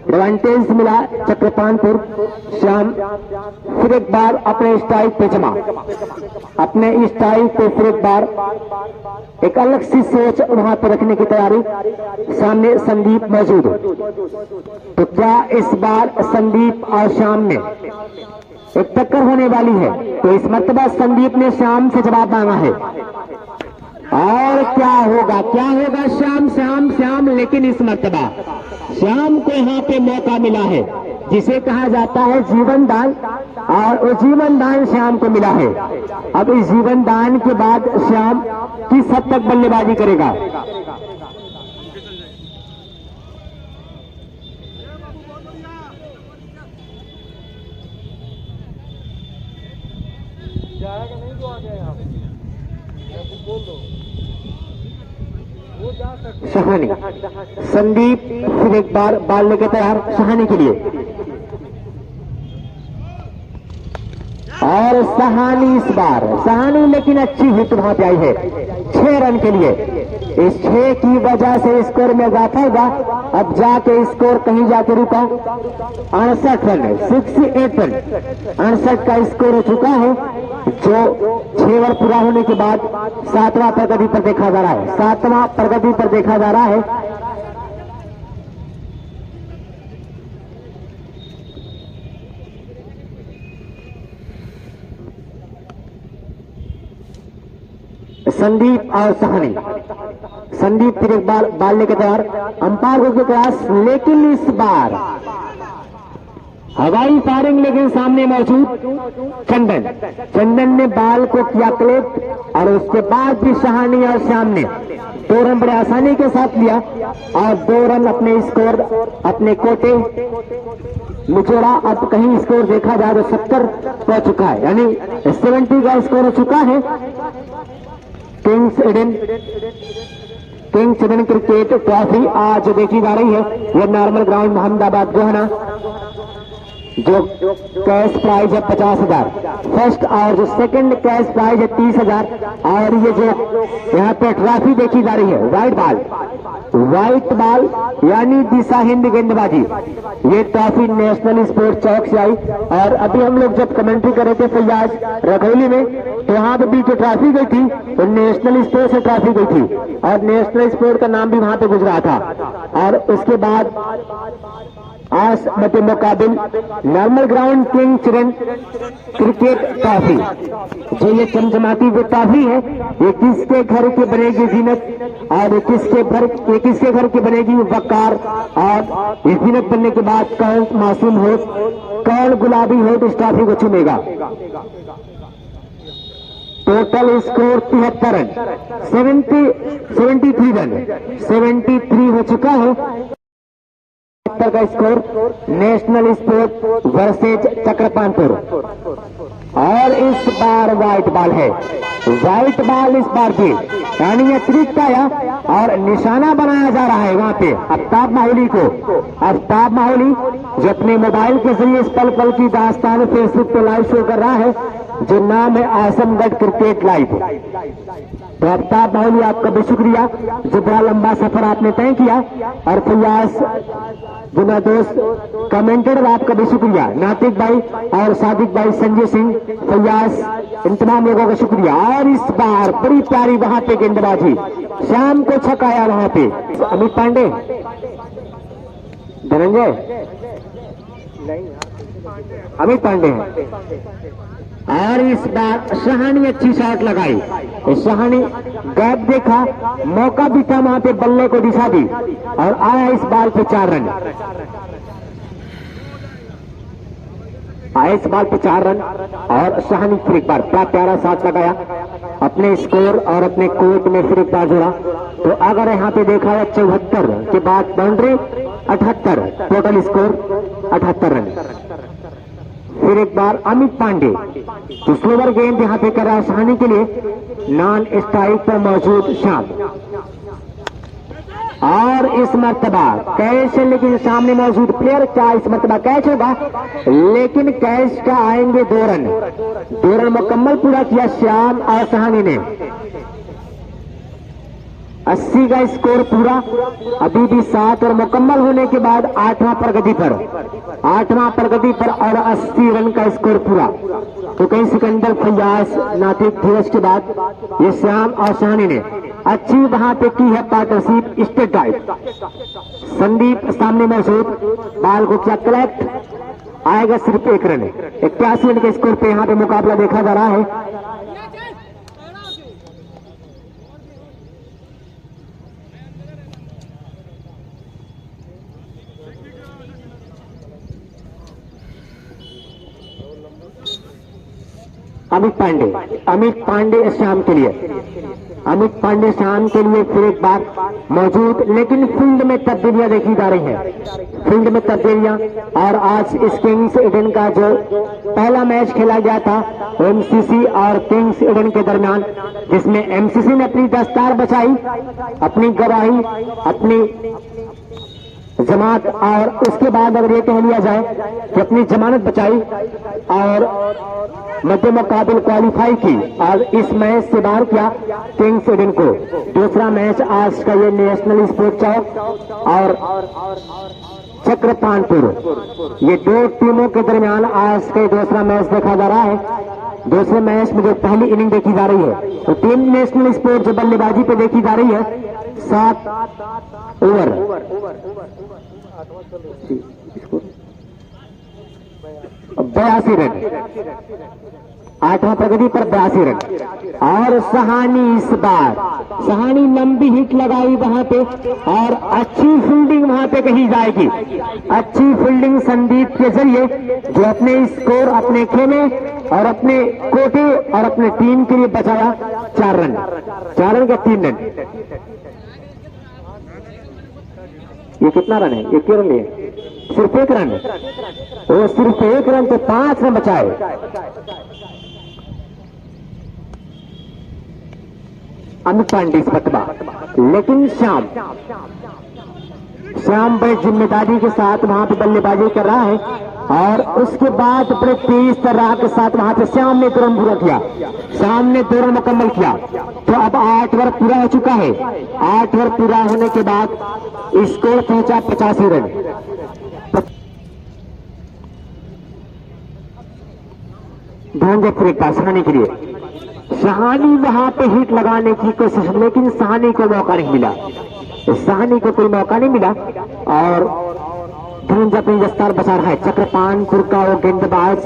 एडवांटेज मिला चक्रपानपुर। श्याम फिर एक बार अपने स्ट्राइक पे जमा, अपने स्ट्राइक पे फिर एक बार एक अलग सी सोच वहां पर रखने की तैयारी। सामने संदीप मौजूद, तो क्या इस बार संदीप और श्याम में एक टक्कर होने वाली है? तो इस मर्तबा संदीप ने श्याम से जवाब मांगा है। और क्या होगा, क्या होगा? श्याम श्याम श्याम, लेकिन इस मर्तबा श्याम को यहाँ पे मौका मिला है जिसे कहा जाता है जीवन दान, और वो जीवन दान श्याम को मिला है। अब इस जीवन दान के बाद श्याम किस हद तक बल्लेबाजी करेगा? सहानी, संदीप फिर एक बार बाल लेके तैयार सहानी के लिए। और सहानी इस बार सहानी लेकिन अच्छी हिट वहां पे आई है 6 रन के लिए। इस 6 की वजह से स्कोर में इजाफा होगा। अब जाके स्कोर कहीं जाके रुका 68 रन, 68 रन, 68 का स्कोर हो चुका है, जो 6 ओवर पूरा होने के बाद 7वां प्रगति पर देखा जा रहा है, 7वां प्रगति पर देखा जा रहा है। संदीप और सहानी, संदीप फिर एक बार बाल लेकर तैयार, अंपायर के पास, लेकिन इस बार हवाई फायरिंग लेकिन सामने मौजूद चंदन ने बाल को किया क्लिप। और उसके बाद भी सहानी और श्याम ने 2 रन बड़े आसानी के साथ लिया और 2 रन अपने स्कोर, अपने कोटे निचोड़ा। अब कहीं स्कोर देखा जाए तो 70 पहुंच चुका है, यानी 70 का स्कोर हो चुका है। किंग्स इडेन क्रिकेट ट्रॉफी आज देखी जा रही है, यह नॉर्मल ग्राउंड मोहम्मदाबाद गोहना। जो कैश प्राइज है 50,000 फर्स्ट, और जो सेकंड कैश प्राइज है 30,000। और ये जो यहाँ पे ट्रॉफी देखी जा रही है व्हाइट बॉल यानी दिशा हिंद गेंदबाजी, ये ट्रॉफी नेशनल स्पोर्ट चौक से आई। और अभी हम लोग जब कमेंट्री कर रहे थे फैयाज रघौली में, तो वहां पे भी जो ट्रॉफी गई थी वो नेशनल स्पोर्ट से ट्रॉफी गई थी, और नेशनल स्पोर्ट का नाम भी वहां पे गुजरा था। और उसके बाद आज मध्य मुकाबिल normal ground king Chiran cricket trophy, जो ये चमचमाती वो ट्रॉफी है, ये किसके घर की बनेगी जीनत, और किसके घर की बनेगी वकार, और इस जीनत बनने के बाद कौन मासूम हो, कौन गुलाबी हो इस ट्रॉफी को चुनेगा। टोटल स्कोर 73 रन, 73 रन, 73 हो चुका है का score national sport versus Chakrapanpur. और इस बार व्हाइट बॉल है, व्हाइट बॉल इस बार भी, यानी अतिरिक्त आया और निशाना बनाया जा रहा है वहां पे आफ्ताब माहौली को। आफ्ताब माहौली जो अपने मोबाइल के जरिए इस पल पल की दास्तान फेसबुक पे लाइव शो कर रहा है, जो नाम है आजमगढ़ क्रिकेट लाइव। तो आफ्ताब माहौली आपका भी शुक्रिया, जो बड़ा लंबा सफर आपने तय किया। और फैयाज जो मेरा दोस्त कमेंटेटर, आपका भी शुक्रिया, नातिक भाई और सादिक भाई, संजय सिंह, फैयाज, इन तमाम लोगों का शुक्रिया। और इस बार बड़ी प्यारी वहां पे गेंदबाजी, शाम को छकाया वहां पे अमित पांडे, धनंजय अमित पांडे हैं। और इस बार शहानी अच्छी शॉट लगाई, शहानी गैप देखा, मौका भी था वहां पे, बल्ले को दिशा दी और आया इस बॉल पे 4 रन, आया इस बॉल पे 4 रन। और शहानी फिर एक बार बड़ा प्यारा शॉट लगाया, अपने स्कोर और अपने कोर्ट में फिर एक बार जोड़ा। तो अगर यहाँ पे देखा है 74 के बाद बाउंड्री 78, टोटल स्कोर 78 रन। फिर एक बार अमित पांडे, तो स्लोवर गेंद यहाँ पे कर रहा है शहानी के लिए, नॉन स्ट्राइक पर मौजूद श्याम। और इस मर्तबा कैच, लेकिन सामने मौजूद प्लेयर, क्या इस मर्तबा कैच होगा, लेकिन कैच का आएंगे 2 रन। 2 रन मुकम्मल पूरा किया श्याम और शहानी ने। 80 का स्कोर पूरा, अभी भी 7 और मुकम्मल होने के बाद 8वां प्रगति पर, 8वां प्रगति पर और 80 रन का स्कोर पूरा। तो कई सिकंदर, फैयाज, नातिक, धीरज के बाद ये श्याम और शहानी ने अच्छी वहां पे की है पार्टनरशिप स्टेट ड्राइव। संदीप सामने मौजूद, बाल को क्या कलेक्ट, आएगा सिर्फ 1 रन। 81 रन के स्कोर पे यहाँ पे मुकाबला देखा जा रहा है। अमित पांडे शाम के लिए, अमित पांडे शाम के लिए फिर एक बार मौजूद, लेकिन फील्ड में तब्दीलियां देखी जा रही हैं, फील्ड में तब्दीलियां। और आज इस किंग्स इडेन का जो पहला मैच खेला गया था एमसीसी और किंग्स इडेन के दरमियान, जिसमें एमसीसी ने अपनी दस्तार बचाई, अपनी गवाही, अपनी जमात, और उसके बाद अगर ये कह लिया जाए कि अपनी जमानत बचाई और मध्य मुकाबिल क्वालिफाई की, और इस मैच से बाहर किया किंग्स इडेन को। दूसरा मैच आज का ये नेशनल स्पोर्ट चौक और चक्रपानपुर, ये 2 टीमों के दरमियान आज का दूसरा मैच देखा जा रहा है। दूसरे मैच में जो पहली इनिंग देखी जा रही है, तो टीम नेशनल स्पोर्ट जो बल्लेबाजी पे देखी जा रही है, 7 ओवर 82 रन, 8वां प्रगति पर 82 रन। और सहानी इस बार, सहानी लंबी हिट लगाई वहां पे, और अच्छी फील्डिंग वहां पे कही जाएगी, अच्छी फील्डिंग संदीप के जरिए, जो अपने स्कोर, अपने खेमे और अपने कोटे और अपने टीम के लिए बचाया 4 रन, 4 रन का 3 रन। ये कितना रन है, 1 रन लिए, सिर्फ 1 रन, वो सिर्फ 1 रन तो 5 रन बचाए। अमित पांडे इस मतबा, लेकिन श्याम बड़ी जिम्मेदारी के साथ वहां पे बल्लेबाजी कर रहा है। और उसके बाद बड़े तेज तरह के साथ वहां पे श्याम ने 2 रन पूरा किया, श्याम ने 2 रन मुकम्मल किया। तो अब 8 ओवर पूरा हो चुका है। 8 ओवर पूरा होने के बाद स्कोर पहुंचा 85 रन। धनंजय फिर एक बार सहानी के लिए, सहानी वहां पे हिट लगाने की कोशिश, लेकिन सहानी को मौका नहीं मिला, सहानी को कोई मौका नहीं मिला और धनंजय अपनी दस्तार बचा रहा है। चक्रपानपुर का वो गेंदबाज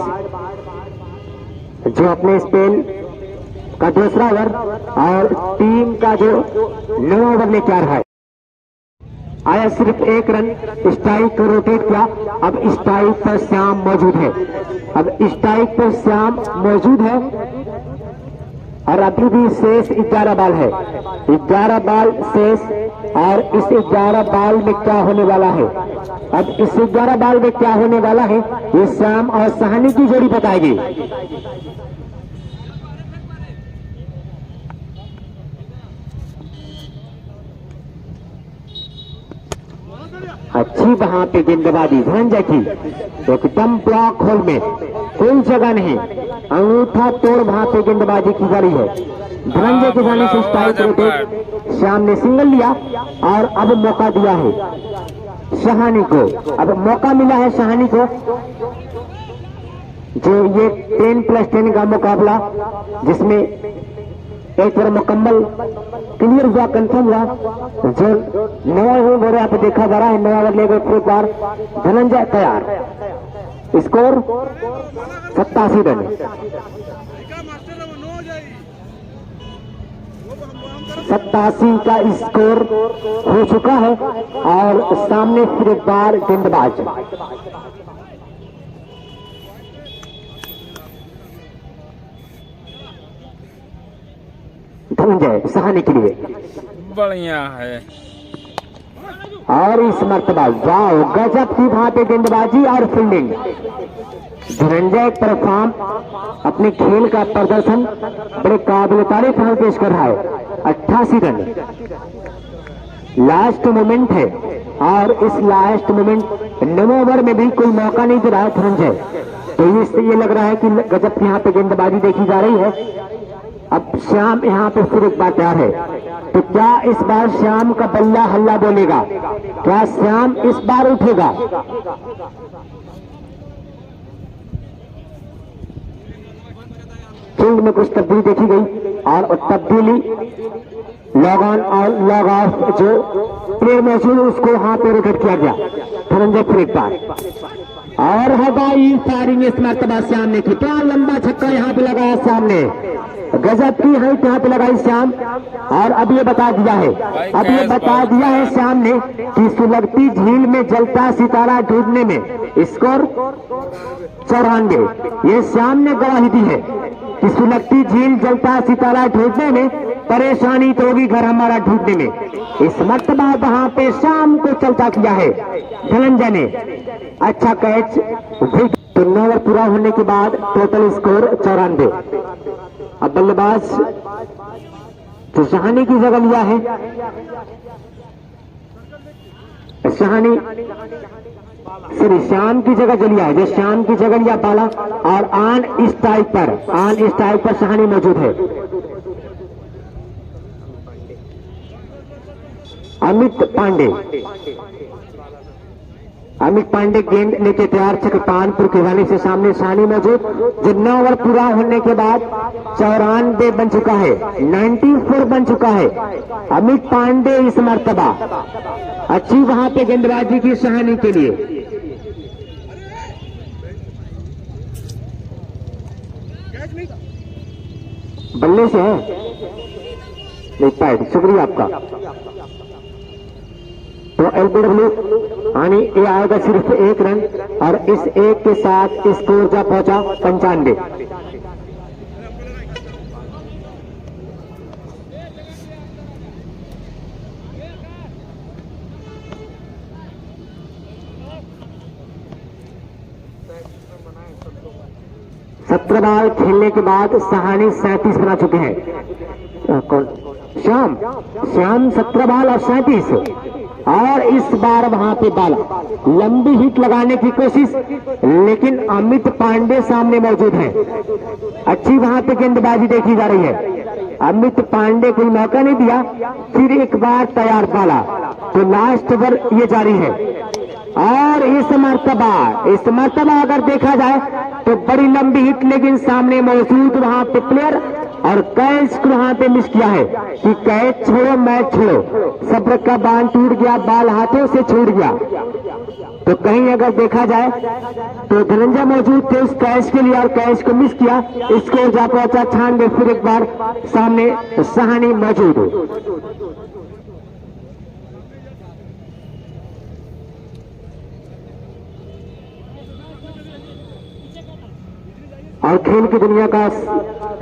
जो अपने स्पेल का दूसरा ओवर और टीम का जो 9 ओवर लेके आ रहा है, आया सिर्फ 1 रन, स्ट्राइक को रोटेट किया। अब स्ट्राइक पर श्याम मौजूद है, अब स्ट्राइक पर श्याम मौजूद है और अभी भी शेष 11 बॉल है, 11 बॉल शेष। और इस 11 बॉल में क्या होने वाला है, अब इस 11 बॉल में क्या होने वाला है ये श्याम और सहानी की जोड़ी बताएगी। अच्छी वहां पे गेंदबाजी धनंजय की, एकदम ब्लॉक होल में, कोई जगह नहीं, अंगूठा तोड़ वहां पे गेंदबाजी की जा रही है। धनंजय के जाने से स्ट्राइक रोटेट, श्याम ने सिंगल लिया और अब मौका दिया है सहानी को, अब मौका मिला है सहानी को, जो ये 10+10 का मुकाबला जिसमें 1 ओवर मुकम्मल क्लियर हुआ, कंफर्म हुआ। जो 9 ओवर यहाँ पे देखा जा रहा है, 9 ओवर ले गए एक बार धनंजय तैयार, स्कोर 87 रन, 87 का स्कोर हो चुका है। और सामने फिर एक बार गेंदबाज धनंजय सहानी के लिए बढ़िया है। और इस मर्तबा वाओ गजब की वहां पे गेंदबाजी और फील्डिंग, धनंजय परफॉर्म अपने खेल का प्रदर्शन बड़े काबिल तारीफ पेश कर रहा है। 88 रन लास्ट मोमेंट है और इस लास्ट मोमेंट 9 ओवर में भी कोई मौका नहीं दे रहा है धनंजय, तो इससे ये लग रहा है कि गजब की यहाँ पे गेंदबाजी देखी जा रही है। अब श्याम यहाँ पे फिर एक बार तैयार है, तो क्या इस बार श्याम का बल्ला हल्ला बोलेगा, क्या श्याम इस बार उठेगा? फील्ड में कुछ तब्दीली देखी गई और तब्दीली लॉग ऑन और लॉग ऑफ जो प्लेयर मौजूद उसको वहां पे रोटेट किया गया। धनंजय फिर एक बार और हवाई फायरिंग इस मर्तबा श्याम ने की, क्या लंबा छक्का यहाँ पे लगाया श्याम ने, गजब की हाइट यहाँ पे लगाई श्याम। और अब ये बता दिया है, अब ये बता दिया है श्याम ने कि सुलगती झील में जलता सितारा ढूंढने में स्कोर 94, ये श्याम ने गवाही दी है कि सुलगती झील जलता सितारा ढूंढने में परेशानी तो होगी घर हमारा ढूंढने में। इस मर्तबा वहां पे श्याम को चलता किया है धनंजय ने, अच्छा कैच। तो 9 ओवर पूरा होने के बाद टोटल स्कोर 94। अब बल्लेबाज जो सहानी की जगह लिया है, सहानी सॉरी श्याम की जगह जो लिया है, जो श्याम की जगह लिया बाला, और ऑन स्ट्राइक पर सहानी मौजूद है। अमित पांडे गेंद लेके तैयार, चक्रपानपुर के वाले से सामने सहानी मौजूद, जो 9 ओवर पूरा होने के बाद 94 बन चुका है, 94 बन चुका है। अमित पांडे इस मर्तबा अच्छी वहां पे गेंदबाजी की सहानी के लिए। बल्ले से है नहीं पाए, शुक्रिया आपका। तो एलबीडब्ल्यू यानी ये आएगा सिर्फ 1 रन और इस 1 के साथ स्कोर जा पहुंचा 95। सत्रह बॉल खेलने के बाद सहानी 37 बना चुके हैं। कौन? श्याम 17 बॉल और 37। और इस बार वहां पे बाला लंबी हिट लगाने की कोशिश, लेकिन अमित पांडे सामने मौजूद हैं। अच्छी वहां पे गेंदबाजी देखी जा रही है। अमित पांडे को मौका नहीं दिया, फिर एक बार तैयार बाला, तो लास्ट ओवर ये जारी है। और इस मर्तबा अगर देखा जाए तो बड़ी लंबी हिट, लेकिन सामने मौजूद वहां पे प्लेयर और कैच को वहां पे मिस किया है कि कैच छोड़ो मैच छोड़ो, सब्र का बांध टूट गया, बाल हाथों से छूट गया। तो कहीं अगर देखा जाए तो धनंजय मौजूद थे उस कैच के लिए और कैच को मिस किया, स्कोर जा पहुंचा 96। फिर एक बार सामने सहानी मौजूद और खेल की दुनिया का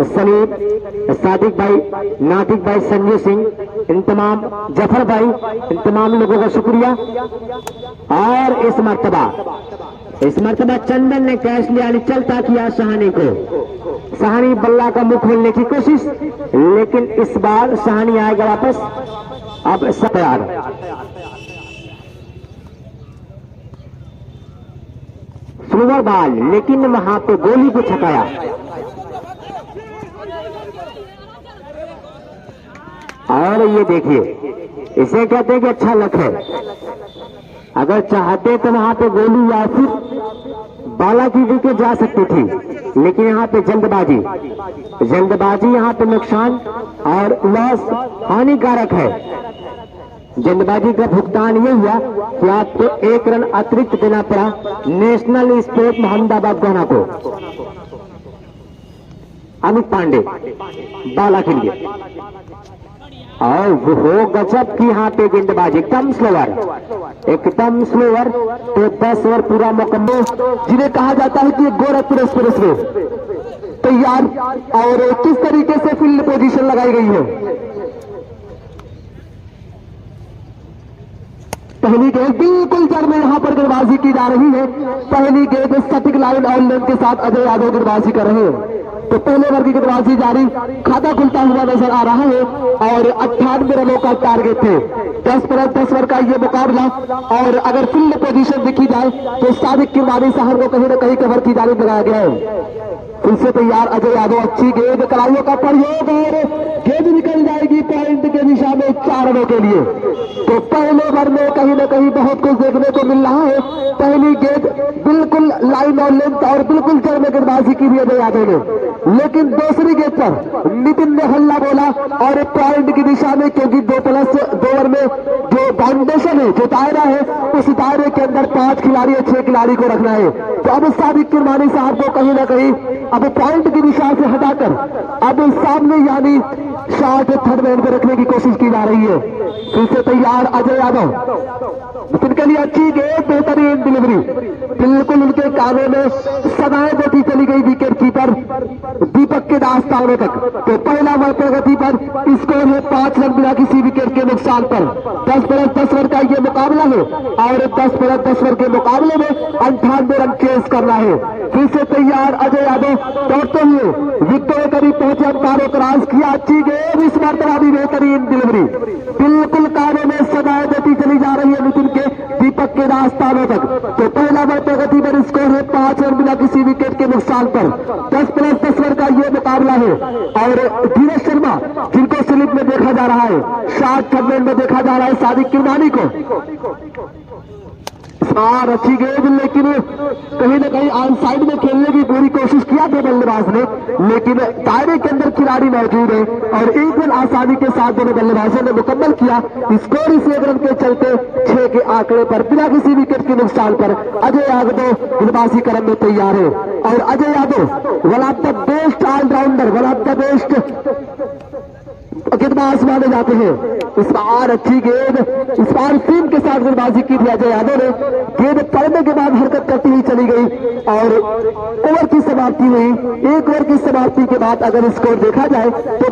सलीम, सादिक भाई, नातिक भाई, संजू सिंह, इन तमाम जफर भाई, इन तमाम लोगों का शुक्रिया। और इस मर्तबा चंदन ने कैच लिया, चलता किया सहानी को। सहानी बल्ला का मुंह खोलने की कोशिश, लेकिन इस बार सहानी आएगा वापस। अब तैयार स्लोवर बॉल, लेकिन वहां पे गोली को छकाया। और ये देखिए, इसे कहते हैं कि अच्छा लक है। अगर चाहते तो वहां पे गोली या फिर बाला की विकेट जा सकती थी, लेकिन यहाँ पे जल्दबाजी यहाँ पे नुकसान और लॉस हानिकारक है। जल्दबाजी का भुगतान यह हुआ कि आपको 1 रन अतिरिक्त देना पड़ा नेशनल स्पोर्ट मोहम्मदाबाद गोना को। अमित पांडे बाला के लिए, और वो गजब की यहाँ पे गेंदबाजी, एकदम स्लोवर। तो 10 ओवर पूरा मुकम्मल, जिन्हें कहा जाता है कि गोरखपुर एक्सप्रेस में तैयार। और किस तरीके से फील्ड पोजीशन लगाई गई है। पहली गेंद बिल्कुल जड़ में यहाँ पर गेंदबाजी की जा रही है। पहली गेंद सटीक लाइन और लेंथ के साथ अजय यादव गेंदबाजी कर रहे हैं। तो पहले ओवर की गेंदबाजी जारी, खाता खुलता हुआ नजर आ रहा है। और 98 रनों का टारगेट है। 10 पर 10 ओवर का ये मुकाबला। और अगर फील्ड पोजीशन देखी जाए तो सादिक किरमानी शहर को कहीं न कहीं कवर की जानिब लगाया गया है। फिर से तैयार अजय यादव, अच्छी गेंद, कलाइयों का प्रयोग और गेंद निकल जाएगी पॉइंट के दिशा में 4 रनों के लिए। तो पहले ओवर में कहीं न कहीं बहुत कुछ देखने को मिल रहा है। पहली गेंद बिल्कुल लाइन और लेंथ और बिल्कुल जड़ में गेंदबाजी की अजय यादव ने, लेकिन दूसरी गेंद पर नितिन ने हल्ला बोला और पॉइंट की दिशा में, क्योंकि 2+2 ओवर में जो फाउंडेशन है, जो दायरा है, उस दायरे के अंदर 5 खिलाड़ी और 6 खिलाड़ी को रखना है। तो अब सादिक किरमानी साहब को कहीं ना कहीं अब पॉइंट की दिशा से हटाकर अब सामने यानी शॉट थर्ड मैन पर रखने की कोशिश की जा रही है। फिर से तैयार अजय यादव, नितिन के लिए अच्छी गेंद, बेहतरीन डिलीवरी, बिल्कुल उनके कानों में सदाएं देती चली गई विकेट कीपर दीपक के दास्तानों तक। तो पहला ओवर प्रगति पर, स्कोर है 5 रन बिना किसी विकेट के नुकसान पर। 10 पर 10 ओवर का ये मुकाबला है और 10 पर 10 ओवर के मुकाबले में 98 रन चेस करना है। फिर से तैयार अजय यादव दौड़ते हुए विकेट के करीब पहुंचे, अंपायरों क्रॉस किया, अच्छी गेंद, इस मर्तबा भी बेहतरीन डिलीवरी, बिल्कुल कानों में सदाएं देती चली जा रही है नितिन के दीपक के रास्तानों तक। तो पहला ओवर प्रगति पर, स्कोर है 5 रन बिना किसी विकेट के नुकसान पर। 10 पर 10 ओवर का ये मुकाबला है। और धीरज शर्मा, जिनको स्लिप में देखा जा रहा है, शॉर्ट टर्नमेंट में देखा जा रहा है सादिक किरमानी को। और अच्छी गेंद, लेकिन कहीं न कहीं ऑन साइड में खेलने की पूरी कोशिश किया था बल्लेबाज ने, लेकिन दायरे के अंदर खिलाड़ी मौजूद है और 1 रन आसानी के साथ दोनों बल्लेबाजों ने मुकम्मल किया। स्कोर इस 1 रन के चलते 6 के आंकड़े पर बिना किसी विकेट के नुकसान पर अजय यादव गेंदबाजी करने में तैयार है। और Ajay Yadav one of the best all-rounder, one of the best गेंदबाज माने जाते हैं। इस बार अच्छी गेंद, इस बार टीम के साथ गेंदबाजी की थी अजय यादव ने। गेंद पड़ने के बाद हरकत करती हुई चली गई और ओवर की समाप्ति हुई। 1 ओवर की समाप्ति के बाद अगर स्कोर देखा जाए तो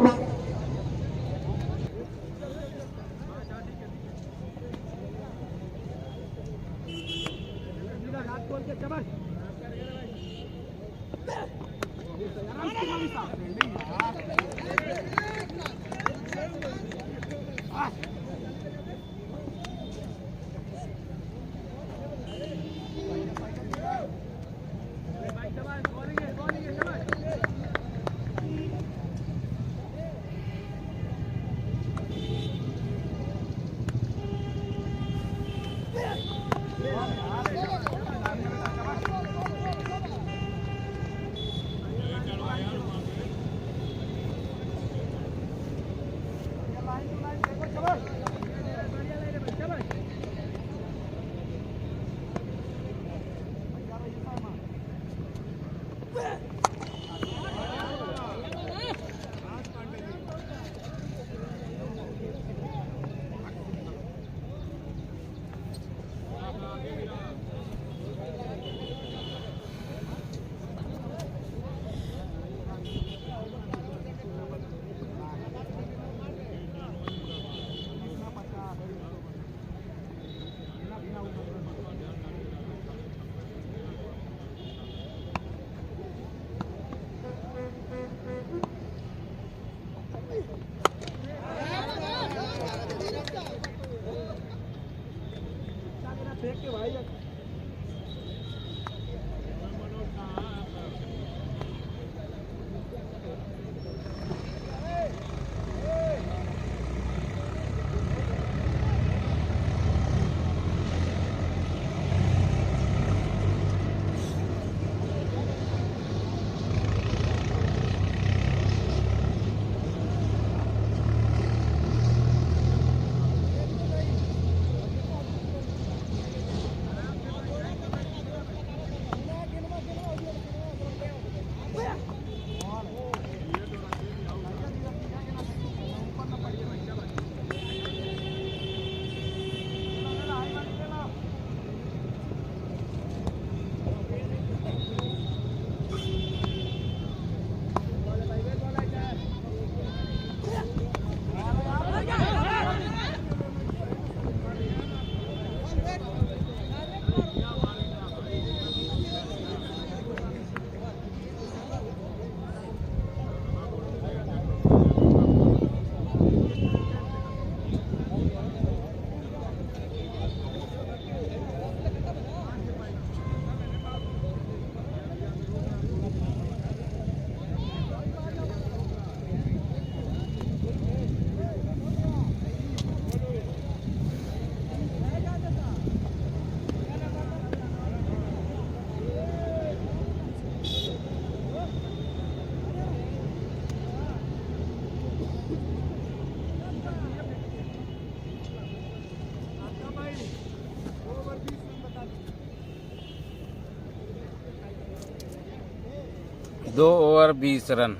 2 ओवर 20 रन।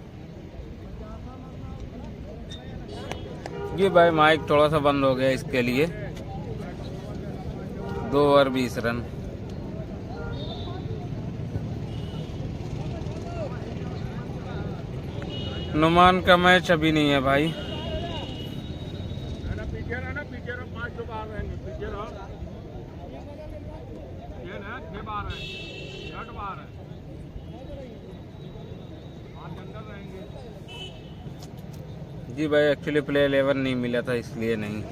ये भाई माइक थोड़ा सा बंद हो गया इसके लिए। 2 ओवर 20 रन। नुमान का मैच अभी नहीं है भाई। जी भाई एक्चुअली प्ले 11 नहीं मिला था इसलिए नहीं।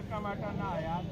का मैटर ना है यार।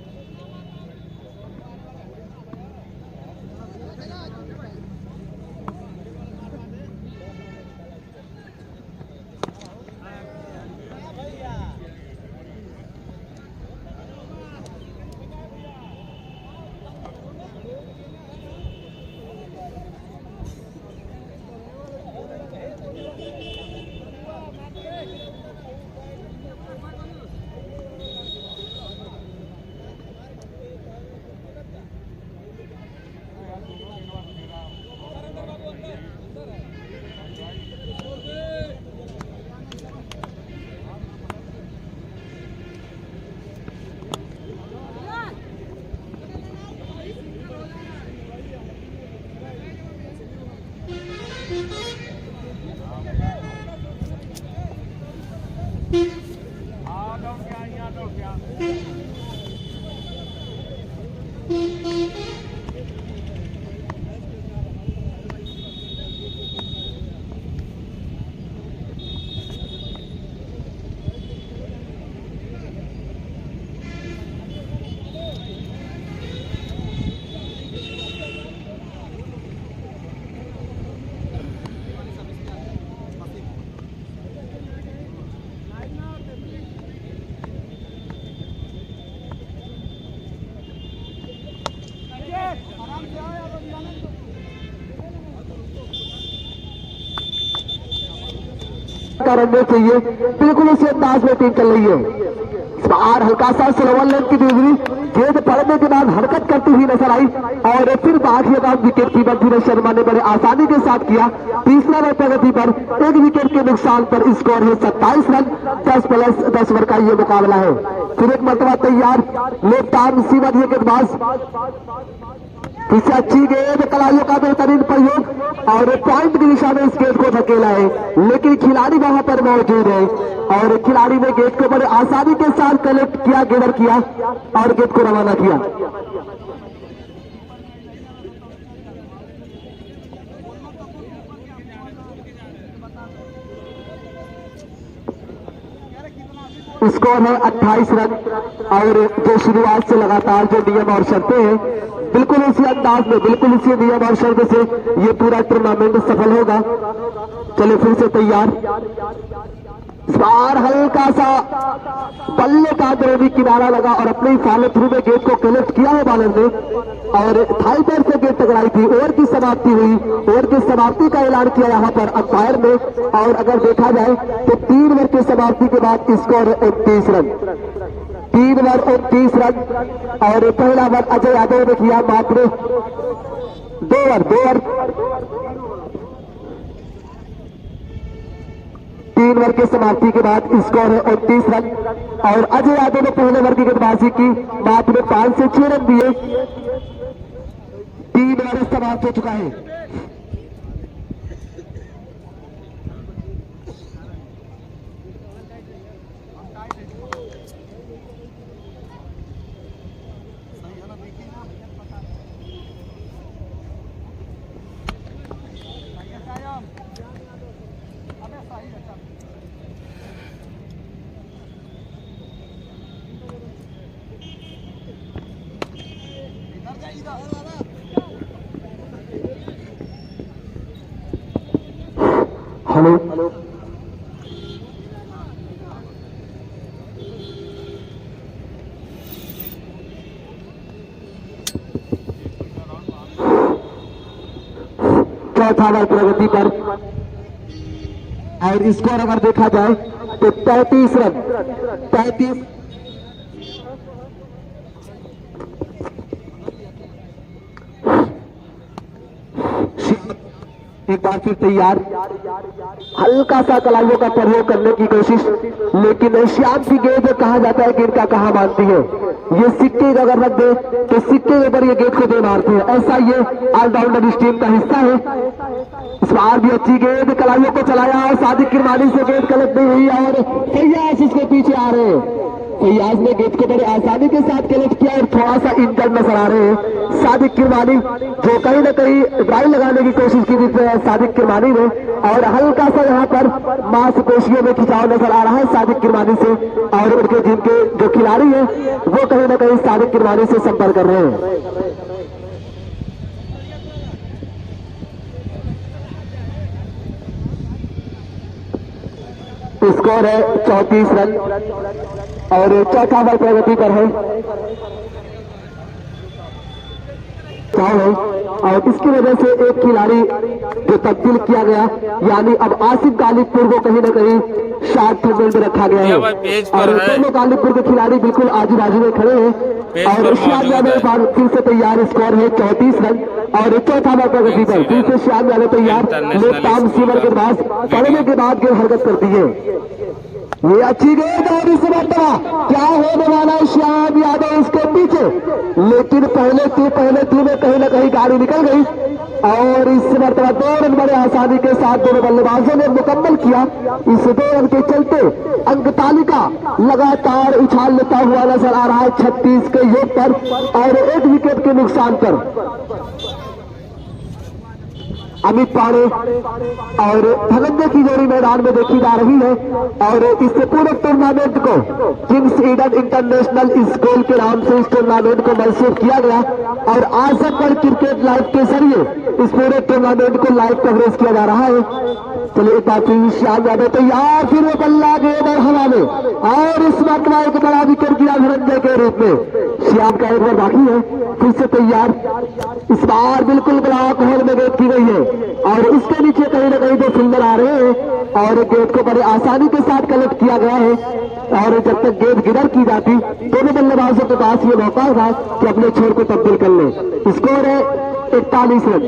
रनने चाहिए, बिल्कुल उसी अंदाज में टीम चल रही है। इस बार हल्का सा स्लोवर लेंथ की डिलीवरी गेंद पड़ने के बाद हरकत करती हुई नजर आई और फिर बाकी विकेट कीपर धीरज शर्मा ने बड़े आसानी के साथ किया। तीसरा रन प्रगति पर 1 विकेट के नुकसान पर स्कोर है 27 रन। 10+10 ओवर का ये मुकाबला है। फिर एक मरतबा तैयार लेफ्ट आर्म सीमा गेंदबाज, इससे अच्छी गेंद, कलाइयों का बेहतरीन प्रयोग और पॉइंट की दिशा में इस गेंद को धकेला है, लेकिन खिलाड़ी वहां पर मौजूद है और खिलाड़ी ने गेंद को बड़े आसानी के साथ कलेक्ट किया, गेंदर किया और गेंद को रवाना किया। स्कोर है 28 रन और जो शुरुआत से लगातार जो नियम और शर्तें हैं, बिल्कुल इसी अंदाज में, बिल्कुल इसी नियम और शर्त से ये पूरा टूर्नामेंट सफल होगा। चलिए फिर से तैयार। इस बार हल्का सा बल्ले का अंदरूनी किनारा लगा और अपने ही फॉलो थ्रू में गेंद को कलेक्ट किया है बॉलर ने और थाई पैर से गेंद टकराई थी। ओवर की समाप्ति हुई, ओवर की समाप्ति का ऐलान किया यहाँ पर अंपायर ने और अगर देखा जाए तो 3 ओवर की समाप्ति के बाद स्कोर 29 रन। 3 ओवर 29 रन और पहला ओवर अजय यादव ने किया मात्र 2 ओवर 3 ओवर की समाप्ति के बाद स्कोर है 29 रन और अजय यादव ने पहले ओवर की गेंदबाजी की, मात्र 5 से 6 रन दिए। 3 ओवर समाप्त हो चुका है। हेलो चौथा ओवर प्रगति पर और स्कोर अगर देखा जाए तो 35 रन 35 एक बार फिर तैयार, हल्का सा कलाइयों का प्रयोग करने की कोशिश, लेकिन श्याम की गेंद कहा जाता है कि इनका कहाँ मानती है। ये सिक्के अगर रख दे तो सिक्के के ऊपर ये गेंद को दे मारते हैं, ऐसा ये ऑलराउंडर इस टीम का हिस्सा है। इस बार भी अच्छी गेंद कलाइयों को चलाया और सादिक किरमानी से गेंद गलत नहीं हुई और फैयाज इसके पीछे आ रहे हैं। फैयाज ने गेंद को बड़े आसानी के साथ कलेक्ट किया और थोड़ा सा इंजर्ड नजर आ रहे हैं सादिक किरमानी, जो कहीं ना कहीं ड्राइव लगाने की कोशिश की थी सादिक किरमानी ने, और हल्का सा यहाँ पर मांसपेशियों में खिंचाव नजर आ रहा है सादिक किरमानी से, और उनके जिनके जो खिलाड़ी है वो कहीं ना कहीं सादिक किरमानी से संपर्क कर रहे हैं। स्कोर है 34 रन और चौथा ओवर प्रगति पर है और इसकी वजह से एक खिलाड़ी जो तब्दील किया गया, यानी अब आसिफ गालिबपुर को कहीं ना कहीं शार्ट थर्ड में रखा गया है और दोनों गालिबपुर के खिलाड़ी बिल्कुल आजू बाजू में खड़े हैं और श्याम यादव फिर से तैयार। स्कोर है 34 रन और चौथा ओवर प्रगति पर फिर से श्याम यादव तैयार। लेफ्ट सीवर के पास पड़ने के बाद गेंद हरकत करती है, ये अच्छी गेंद और इस मरतबा क्या होने वाला है श्याम यादव इसके पीछे, लेकिन पहले थी में कहीं ना कहीं गाड़ी निकल गई और इस मरतबा 2 रन बड़े आसानी के साथ दोनों बल्लेबाजों ने मुकम्मल किया। इस 2 रन के चलते अंक तालिका लगातार उछाल लेता हुआ नजर आ रहा है 36 के योग पर और 1 विकेट के नुकसान पर। अमित पाड़े और धनंजय की जोड़ी मैदान में देखी जा रही है और इस पूरे टूर्नामेंट को किंग्स ईडन इंटरनेशनल स्कूल के नाम से इस टूर्नामेंट को मंसूब किया गया और आजमगढ़ क्रिकेट लाइव के जरिए इस पूरे टूर्नामेंट को लाइव कवरेज किया जा रहा है। चलिए एक बार फिर श्याम यादव तैयार, फिर वो बल्ला गेंद और हवा में और इस मरतबा एक बड़ा विकेट गिरा धनंजय के रूप में। श्याम का एक बार बाकी है, फिर से तैयार, इस बार बिल्कुल ब्लॉक होल में गेंद की गई है और इसके नीचे कहीं ना कहीं 2 फील्डर आ रहे हैं और गेंद को बड़े आसानी के साथ कलेक्ट किया गया है और जब तक गेंद गिरर की जाती दोनों बल्लेबाजों के पास ये मौका था कि अपने छोर को तब्दील कर ले। स्कोर है 41 रन,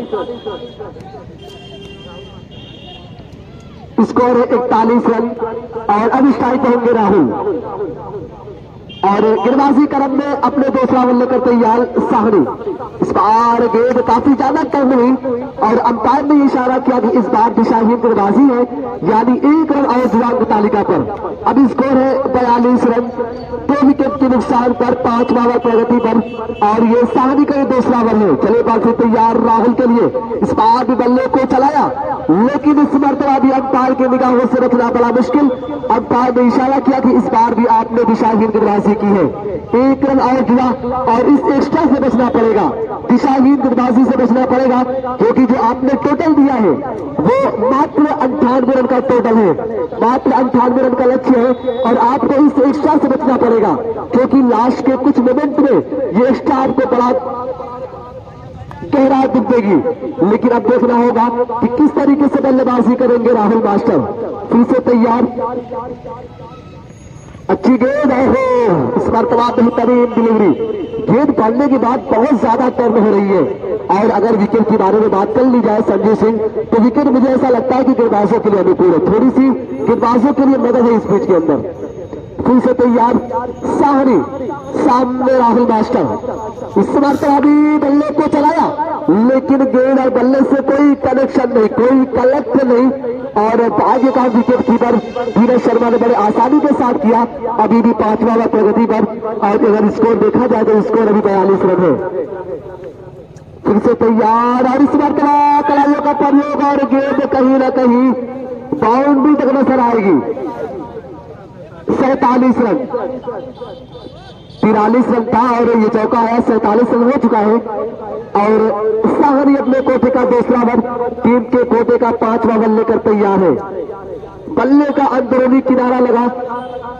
स्कोर है 41 रन और अब स्ट्राइक होंगे राहुल और गेंदबाजी क्रम में अपने दूसरा बल्ले कर तैयार साहनी। इस बार गेंद काफी ज्यादा कम हुई और अंपायर ने इशारा किया कि इस बार दिशाहीन गेंदबाजी है, यानी 1 रन और अंक तालिका पर। अब स्कोर है 42 रन, 2 विकेट के नुकसान पर 5वां ओवर प्रगति पर और ये साहनी का दूसरा ओवर है। चले बार से तैयार राहुल के लिए, इस बार भी बल्ले को चलाया लेकिन इस मरतबा भी अंपायर की निगाहों से रखना बड़ा मुश्किल। अंपायर ने इशारा किया कि इस बार भी आपने दिशाहीन गेंदबाजी की है, 1 रन और जुआ और इस एक्स्ट्रा से बचना पड़ेगा, दिशाहीन गेंदबाजी से बचना पड़ेगा क्योंकि जो आपने टोटल दिया है वो मात्र 98 रन का टोटल है, मात्र 98 रन का लक्ष्य है और आपको इस एक्स्ट्रा से बचना पड़ेगा क्योंकि लास्ट के कुछ मोमेंट में ये एक्स्ट्रा आपको बड़ा गहरा दुख देगी। लेकिन अब देखना होगा कि किस तरीके से बल्लेबाजी करेंगे राहुल मास्टर। फिर से तैयार, अच्छी गेंद है, इस मरतबा बेहतरीन डिलीवरी, गेंद पड़ने के बाद बहुत ज्यादा टर्न हो रही है और अगर विकेट के बारे में बात कर ली जाए संजू सिंह तो विकेट मुझे ऐसा लगता है कि गेंदबाजों के लिए अनुकूल है, थोड़ी सी गेंदबाजों के लिए मदद है इस पिच के अंदर। फिर से तैयार साहनी, सामने राहुल मास्टर, इस मरतबा भी बल्ले को चलाया लेकिन गेंद और बल्ले से कोई कनेक्शन नहीं, कोई कलेक्ट नहीं और भाग्य का विकेट कीपर धीरज शर्मा ने बड़े आसानी के साथ किया। अभी भी 5वां ओवर प्रगति पर और अगर स्कोर देखा जाए तो स्कोर अभी 42 रन है। फिर से तैयार और इस मरतबा कलाइयों का प्रयोग और गेंद कहीं ना कहीं बाउंड्री तक नजर आएगी। 47 रन 43 रन था और ये चौका आया 47 रन हो चुका है। और सागरी अपने कोटे का दूसरा ओवर, टीम के कोटे का 5वां बल्ले लेकर तैयार है। बल्ले का अंदरूनी किनारा लगा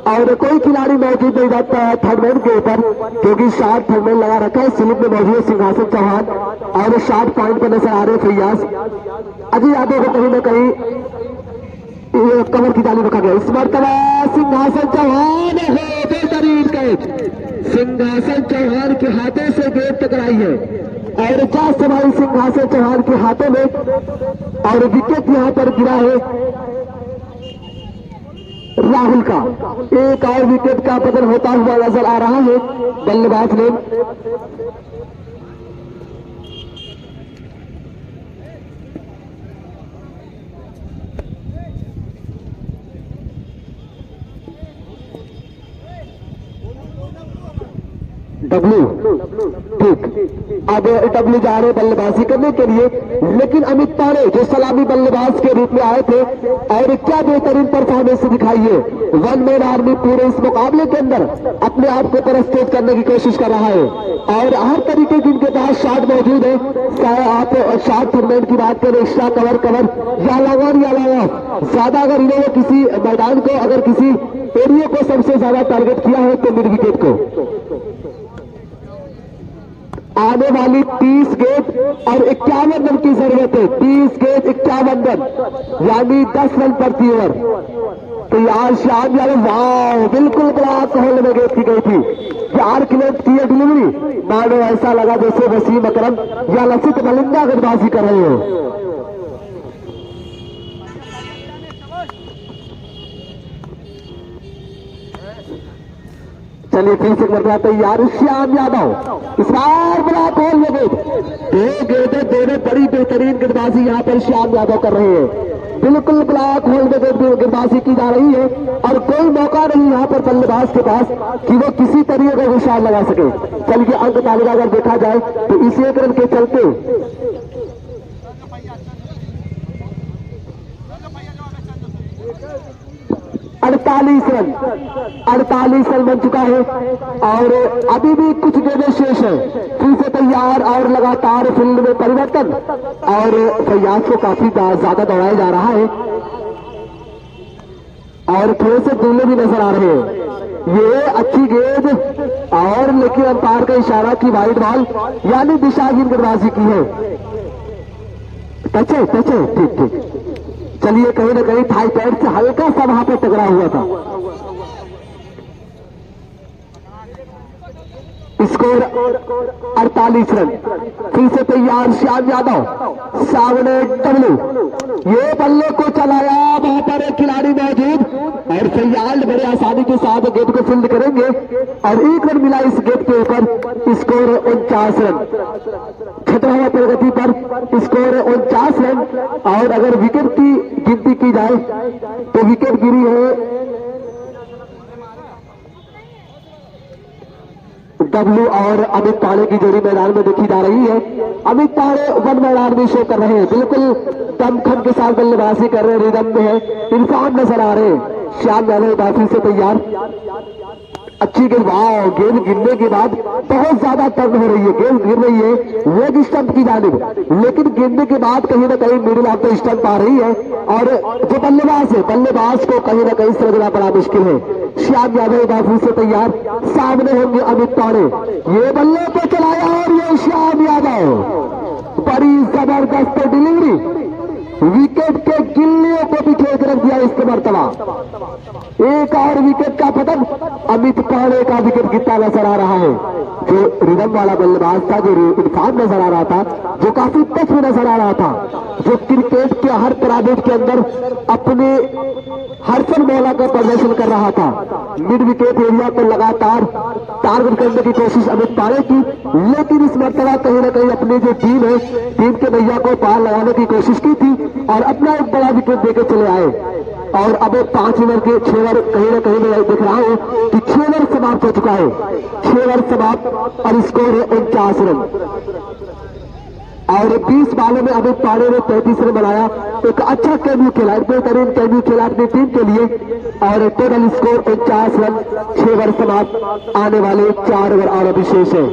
और कोई खिलाड़ी मौजूद नहीं रहता है थर्डमैन के ऊपर, क्योंकि शॉट थर्डमैन लगा रखा है। स्लिप में मौजूद है सिंहासन चौहान और शॉट पॉइंट पर नजर आ रहे फैयाज। अजय यादव को कहीं ना कहीं कमर की जाली रखा गया। इस मरतबा सिंहासन चौहान है, बेहतरीन कैच। सिंहासन चौहान के हाथों से गेंद टकराई है और चार सवाई सिंहासन चौहान के हाथों में और विकेट यहां पर गिरा है राहुल का। एक और विकेट का पतन होता हुआ नजर आ रहा है बल्लेबाज ने। डब्ल्यू ठीक, अब डब्ल्यू जा रहे बल्लेबाजी करने के लिए, लेकिन अमित तारे जो सलामी बल्लेबाज के रूप में आए थे और क्या बेहतरीन परफॉर्मेंस दिखाई है। वन मैन आर्मी पूरे इस मुकाबले के अंदर अपने आप को प्रस्तुत करने की कोशिश कर रहा है और हर तरीके की इनके पास शॉट मौजूद है। चाहे आप शॉट थर्मेंट की बात करें, एक्स्ट्रा कवर या लॉन्ग या लॉन्ग ऑफ, ज्यादा अगर इन्होंने किसी मैदान को अगर किसी एरिया को सबसे ज्यादा टारगेट किया है तो मिड विकेट को। आने वाली 30 गेंद और 51 रन की जरूरत है। 30 गेंद 51 रन यानी 10 रन प्रति ओवर। तो यार श्याम यादव वाह, बिल्कुल ब्लॉक होल में गेंद की गई थी। 4 की लेंथ की डिलीवरी, मानो ऐसा लगा जैसे वसीम अकरम या लसित मलिंगा गेंदबाजी कर रहे हो। चलिए फिर से करना तैयार श्याम यादव, इस बार ब्लॉक होल में गेंद। दो गेंदें दोनों बड़ी बेहतरीन गेंदबाजी यहाँ पर श्याम यादव कर रहे हैं। बिल्कुल ब्लॉक होल में गेंदबाजी की जा रही है और कोई मौका नहीं यहाँ पर बल्लेबाज के पास कि वो किसी तरीके का निशान लगा सके। चलिए अंक तालिका अगर देखा जाए तो इस एक रन के चलते 48 रन बन चुका है और अभी भी कुछ गेंदें शेष है। फिर से तैयार और लगातार फील्ड में परिवर्तन और फैयाज को काफी ज्यादा दौड़ाया जा रहा है और थोड़े से दूल्हे भी नजर आ रहे हैं। ये अच्छी गेंद और लेकिन अंपायर का इशारा की वाइड बॉल यानी दिशाहीन गेंदबाजी की है। टच है ठीक ठीक। चलिए कहीं ना कहीं थाई पैड से हल्का सा वहां पर टकरा हुआ था। Score 48 run. फिर से तैयार श्याम यादव, सामने डब्ल्यू, ये बल्ले को चलाया, वहां पर एक खिलाड़ी मौजूद और फैयाज बड़े आसानी के साथ गेंद को फील्ड करेंगे और 1 रन मिला इस गेंद के ऊपर। Score 49 run. छठा हुआ प्रगति पर स्कोर 49 रन और अगर विकेट की गिनती की जाए तो विकेट गिरी है डब्ल्यू और अमित तारे की जोड़ी मैदान में देखी जा रही है। अमित तारे वन मैदान में शो कर रहे हैं, बिल्कुल दमखम के साथ बल्लेबाजी कर रहे हैं, रिदम में है, इरफान नजर आ रहे हैं। श्याम यादव बाफी से तैयार, अच्छी गेंद, वाह, गेंद गिरने के बाद बहुत ज्यादा टर्न हो रही है, गेंद गिर रही है लेग स्टंप की जानिब, लेकिन गिरने के बाद कहीं ना कहीं मिडिल ऑफ द स्टंप आ रही है और जो बल्लेबाज है बल्लेबाज को कहीं ना कहीं समझना बड़ा मुश्किल है। श्याम यादव बाफी से तैयार, सामने होंगे अमित तारे, ये बल्ले को चलाया और ये श्याम यादव, बड़ी जबरदस्त डिलीवरी, विकेट के गिल्लियों को भी खेत रख दिया इसके मरतबा। एक और विकेट का पतन, अमित तारे का विकेट गिरता नजर आ रहा है। जो रिदम वाला बल्लेबाज था, जो इरफान नजर आ रहा था, जो काफी टच में नजर आ रहा था, जो क्रिकेट के हर पैरामीटर के अंदर अपने हरफन मौला का प्रदर्शन कर रहा था, मिड विकेट एरिया को लगातार टारगेट करने की कोशिश अमित तारे की, लेकिन इस मरतबा कहीं ना कहीं अपनी जो टीम है, टीम के भैया को पार लगाने की कोशिश की थी और अपना एक बड़ा विकेट देकर चले आए। और अब 5 ओवर के 6 ओवर कहीं ना कहीं मैं देख रहा हूं कि 6 ओवर समाप्त हो चुका है, 6 ओवर समाप्त और स्कोर है 49 रन। और 20 बालों में अमित पांडे ने 33 रन बनाया। एक अच्छा कैम्यू खेला, एक बेहतरीन कैम्यू खेला अपनी टीम के लिए। और टोटल स्कोर 49 रन, 6 ओवर समाप्त, आने वाले 4 ओवर और अभिशेष है।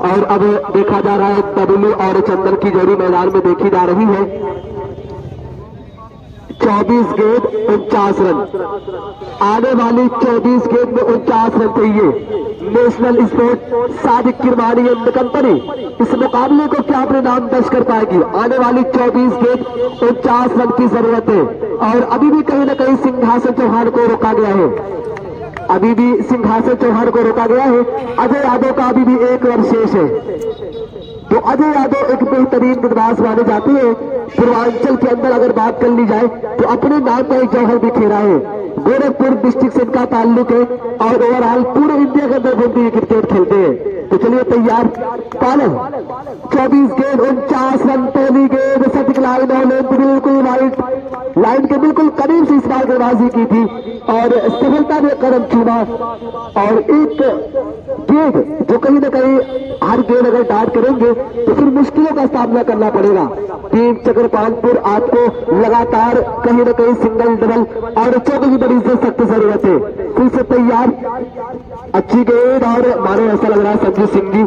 और अब देखा जा रहा है बबलू और चंदन की जोड़ी मैदान में देखी जा रही है। 24 गेंद 49 रन, आने वाली 24 गेंद में 49 रन चाहिए। National sport Sadiq Kirmani and company इस मुकाबले को क्या अपने नाम दर्ज कर पाएगी? आने वाली 24 गेंद 49 रन की जरूरत है। और अभी भी कहीं ना कहीं सिंहासन चौहान को रोका गया है, अभी भी सिंहासन चौहान को रोका गया है। अजय यादव का अभी भी 1 रन शेष है। तो अजय यादव एक बेहतरीन गेंदबाज माने जाते हैं। पूर्वांचल के अंदर अगर बात कर ली जाए तो अपने नाम का एक जौहर बिखेरा है। गोरखपुर डिस्ट्रिक्ट से इनका ताल्लुक है और ओवरऑल पूरे इंडिया के अंदर घूमते क्रिकेट खेलते हैं। तो चलिए तैयार, पालन 24 गेंद 49 रन, पहली गेंद सटिक लाइन और बिल्कुल वाइट लाइन के बिल्कुल करीब से इस बार गेंदबाजी की थी और सफलता ने कदम चूमा। और एक गेंद जो कहीं ना कहीं हर गेंद अगर डाट करेंगे तो फिर मुश्किलों का सामना करना पड़ेगा। टीम चक्रपालपुर आपको लगातार कहीं ना कहीं सिंगल डबल और चौके की बड़ी से सख्त जरूरत है। फिर से तैयार, अच्छी गेंद और मानो ऐसा लग रहा है संजू सिंह जी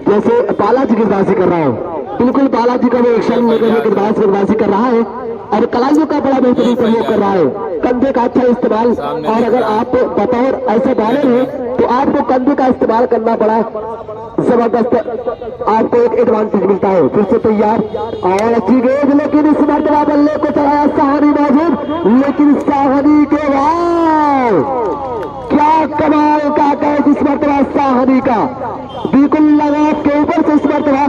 जैसे बालाजी गेंदबाजी कर रहा है। बिल्कुल बालाजी का वो एक्शन लेकर गेंदबाजी कर रहा है और कलाइयों का बड़ा बेहतरीन प्रयोग कर रहा है। कंधे का अच्छा इस्तेमाल, और अगर आप बतौर ऐसे बॉलर हैं तो आपको कंधे का इस्तेमाल करना बड़ा जबरदस्त, आपको एक एडवांटेज मिलता है। फिर से तैयार और अच्छी गेंद, लेकिन इस मरतबा बल्ले को चलाया साहनी मौजूद, लेकिन साहनी के बाद क्या कमाल का कैच इस मरतबा साहनी का, बिल्कुल लगा के ऊपर से इस मरतबा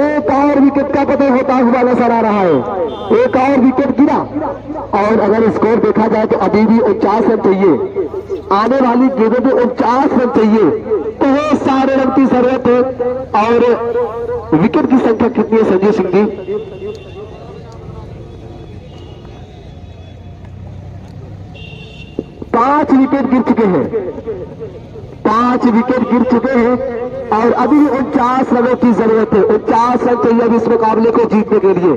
एक और विकेट का पतन होता हुआ नजर आ रहा है। एक और विकेट गिरा और अगर स्कोर देखा जाए तो अभी भी 49 रन चाहिए। आने वाली गेंदों में 49 रन चाहिए, बहुत सारे रन की जरूरत है। और विकेट की संख्या कितनी है संजय सिंह जी? पांच विकेट गिर चुके हैं, 5 विकेट गिर चुके हैं और अभी 49 रनों की जरूरत है। 49 रन चाहिए अभी इस मुकाबले को जीतने के लिए।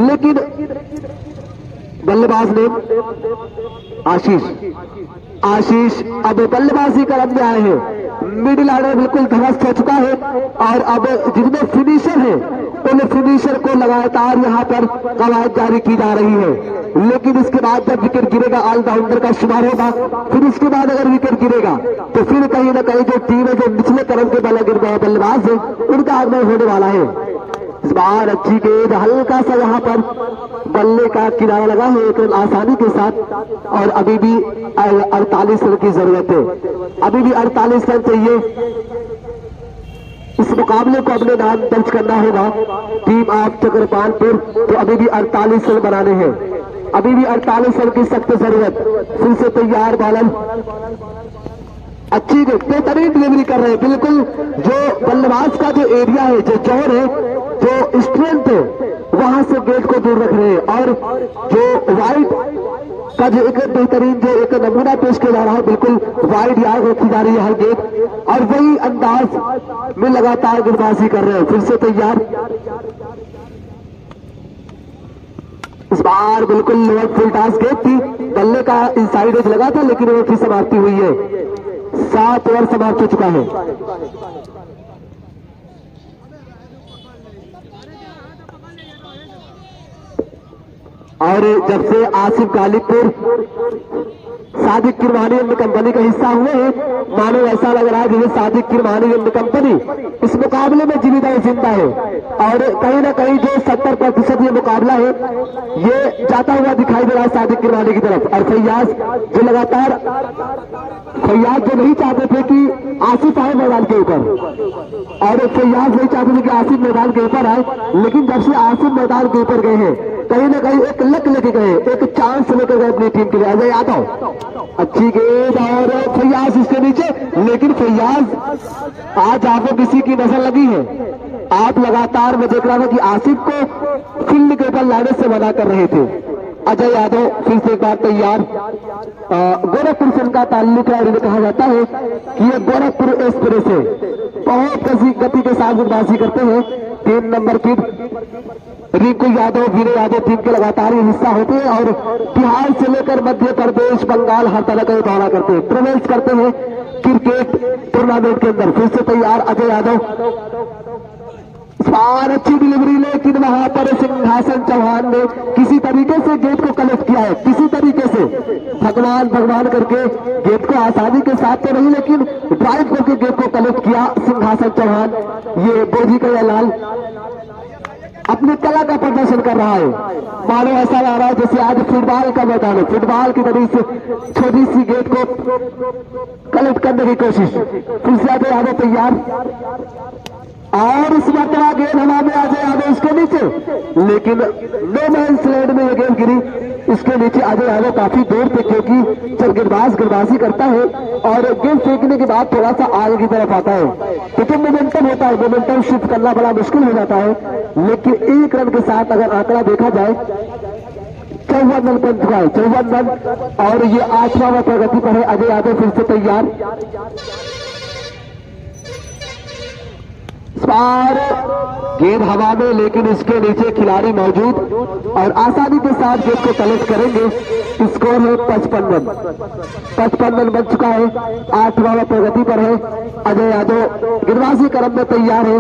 लेकिन बल्लेबाज ने आशीष अब बल्लेबाजी करने में आए हैं। मिडिल ऑर्डर बिल्कुल ध्वस्त हो चुका है और अब जितने फिनिशर हैं उन फिनिशर को लगातार यहाँ पर कवायद जारी की जा रही है। लेकिन इसके बाद जब विकेट गिरेगा ऑलराउंडर का शुमार होगा, फिर इसके बाद अगर विकेट गिरेगा तो फिर कहीं ना कहीं जो टीम है, जो निचले क्रम के बल्लेबाज है, उनका आगमन होने वाला है। इस बार अच्छी गेंद, हल्का सा यहाँ पर बल्ले का किनारा लगा है एक रन आसानी के साथ और अभी भी 48 रन की जरूरत है। अभी भी 48 रन चाहिए। इस मुकाबले को अपने नाम दर्ज करना होगा। टीम ऑफ चक्रपालपुर तो अभी भी 48 रन बनाने हैं, अभी भी 48 रन की सख्त जरूरत। फिर से तैयार बालन, अच्छी बेहतरीन डिलीवरी कर रहे हैं। बिल्कुल जो बल्लेबाज का जो एरिया है, जो जोर है, जो स्ट्रेंथ है, वहां से गेट को दूर रख रहे हैं। और जो वाइड का जो एक बेहतरीन जो एक नमूना पेश किया जा रहा है, बिल्कुल वाइड यार्ड रखी जा रही है हर गेट और वही अंदाज में लगातार गेंदबाजी कर रहे हैं। फिर से तैयार, इस बार बिल्कुल लोअर फुल टॉस गेट थी, बल्ले का इनसाइड एज लगा था लेकिन वो फिर समाप्ति हुई है। 7 ओवर समाप्त हो चुका है। और जब से आसिफ गालिबपुर सादिक किरमानी एंड कंपनी का हिस्सा हुए हैं, मानो ऐसा लग रहा है जैसे सादिक किरमानी एंड कंपनी इस मुकाबले में जीवित जिंदा है। और कहीं ना कहीं जो 70% ये मुकाबला है ये जाता हुआ दिखाई दे रहा है सादिक किरमानी की तरफ। और फैयाज जो लगातार, फैयाज जो नहीं चाहते थे कि आसिफ आए मैदान के ऊपर, और फैयाज नहीं चाहते थे कि आसिफ मैदान के ऊपर आए, लेकिन जब से आसिफ मैदान के ऊपर गए हैं कहीं ना कहीं एक लक लेके गए, एक चांस लेकर गए अपनी टीम के लिए। अजय यादव, अच्छी गेंद और फैयाज इसके नीचे, लेकिन फैयाज आज आपको किसी की नजर लगी है। आप लगातार मैं देख रहा था कि आसिफ को फील्ड के ऊपर लाने से मना कर रहे थे, अजय यादव फिर से एक बार तैयार। गोरखपुर से उनका ताल्लुक है और इन्हें कहा जाता है कि ये गोरखपुर एक्सप्रेस है। बहुत गति के साथ गेंदबाजी करते हैं। 3 नंबर की रिंकू यादव, विनय यादव टीम के लगातार ये हिस्सा होते हैं और बिहार से लेकर मध्य प्रदेश, बंगाल हर तरह का दौरा करते हैं, प्रवेश करते हैं क्रिकेट टूर्नामेंट के अंदर। फिर से तैयार अजय यादव, अच्छी डिलीवरी, लेकिन वहां पर सिंहासन चौहान ने किसी तरीके से गेंद को कलेक्ट किया है, किसी तरीके से भगवान भगवान करके गेंद को आसानी के साथ तो नहीं लेकिन ड्राइव करके गेंद को कलेक्ट किया सिंहासन चौहान। ये बोधी का या लाल अपनी कला का प्रदर्शन कर रहा है। मानो ऐसा लग रहा है जैसे आज फुटबॉल का मैदान है, फुटबॉल की तरह से छोटी सी गेंद को कलेक्ट करने की कोशिश। फिर से अजय यादव तैयार और इस मरतबा गेंद हवा में अजय यादव इसके नीचे, लेकिन नो मैंस लैंड में ये गेंद गिरी इसके नीचे। अजय यादव काफी दूर थे क्योंकि जब गेंदबाज गेंदबाजी करता है और गेंद फेंकने के बाद थोड़ा सा आगे की तरफ आता है तो जो मोमेंटम होता है, मोमेंटम शिफ्ट करना बड़ा मुश्किल हो जाता है। लेकिन 1 रन के साथ अगर आंकड़ा देखा जाए 54 रन बन चुका है, 54 रन और ये 8वां प्रगति पर है। अजय यादव फिर से तैयार, गेंद हवा में लेकिन इसके नीचे खिलाड़ी मौजूद और आसानी के साथ गेंद को कलेक्ट करेंगे। स्कोर है 55 रन, 55 रन बन चुका है, 8वां प्रगति पर है। अजय यादव गेंदबाजी क्रम में तैयार है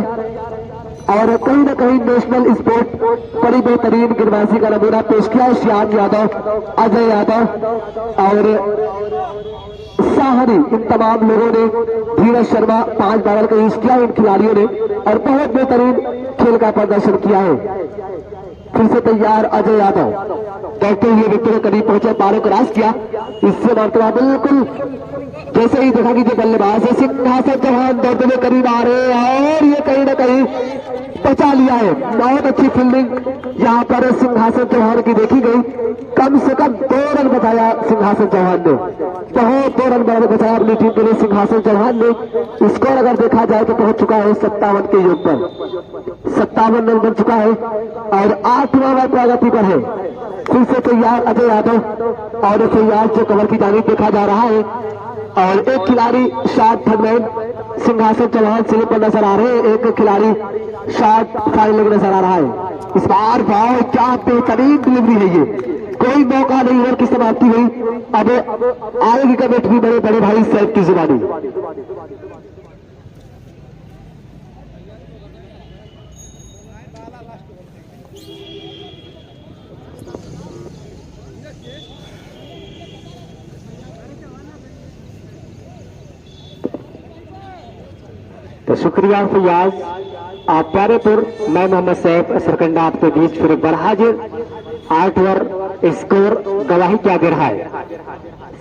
और कहीं न कहीं नेशनल स्पोर्ट बड़ी बेहतरीन गेंदबाजी का नमूना पेश किया है श्याम यादव, अजय यादव और साहनी। इन तमाम लोगों ने, धीरज शर्मा 5 बॉलर का यूज किया इन खिलाड़ियों ने और बहुत बेहतरीन खेल का प्रदर्शन किया है। फिर से तैयार अजय यादव देखते हुए विकेट के करीब पहुंचे, पारों क्रॉस किया, इससे मरतबा बिल्कुल जैसे ही देखा कि जो बल्लेबाज है सिंहासन चौहान दौड़ते हुए करीब आ रहे हैं और ये कहीं ना कहीं बचा लिया है। बहुत अच्छी फील्डिंग यहाँ पर सिंहासन चौहान की देखी गई। कम से कम 2 रन बचाया सिंहासन चौहान ने, बहुत 2 रन बचाया अपनी टीम के लिए सिंहासन चौहान ने। स्कोर अगर देखा जाए तो पहुंच चुका है 57 के योग पर, 57 रन बन चुका है और 8वां प्रगति पर है। फिर से तैयार अजय यादव और तैयार जो कवर की जानिब देखा जा रहा है और एक खिलाड़ी शॉट थर्ड सिंहासन चौहान स्लिप पर नजर आ रहे हैं, एक खिलाड़ी शॉट फाइनल नजर आ रहा है। इस बार भाव क्या बेहतरीन डिलीवरी है, ये कोई मौका नहीं, ओवर की समाप्ति हुई। अब आएगी कमेंट भी बड़े बड़े भाई सैफ की जुबानी। तो शुक्रिया फैयाज, आप प्यारेपुर, मैं मोहम्मद सैफ सरकंडा आपके बीच फिर एक बार हाजिर। 8 ओवर स्कोर गवाही क्या दे रहा है,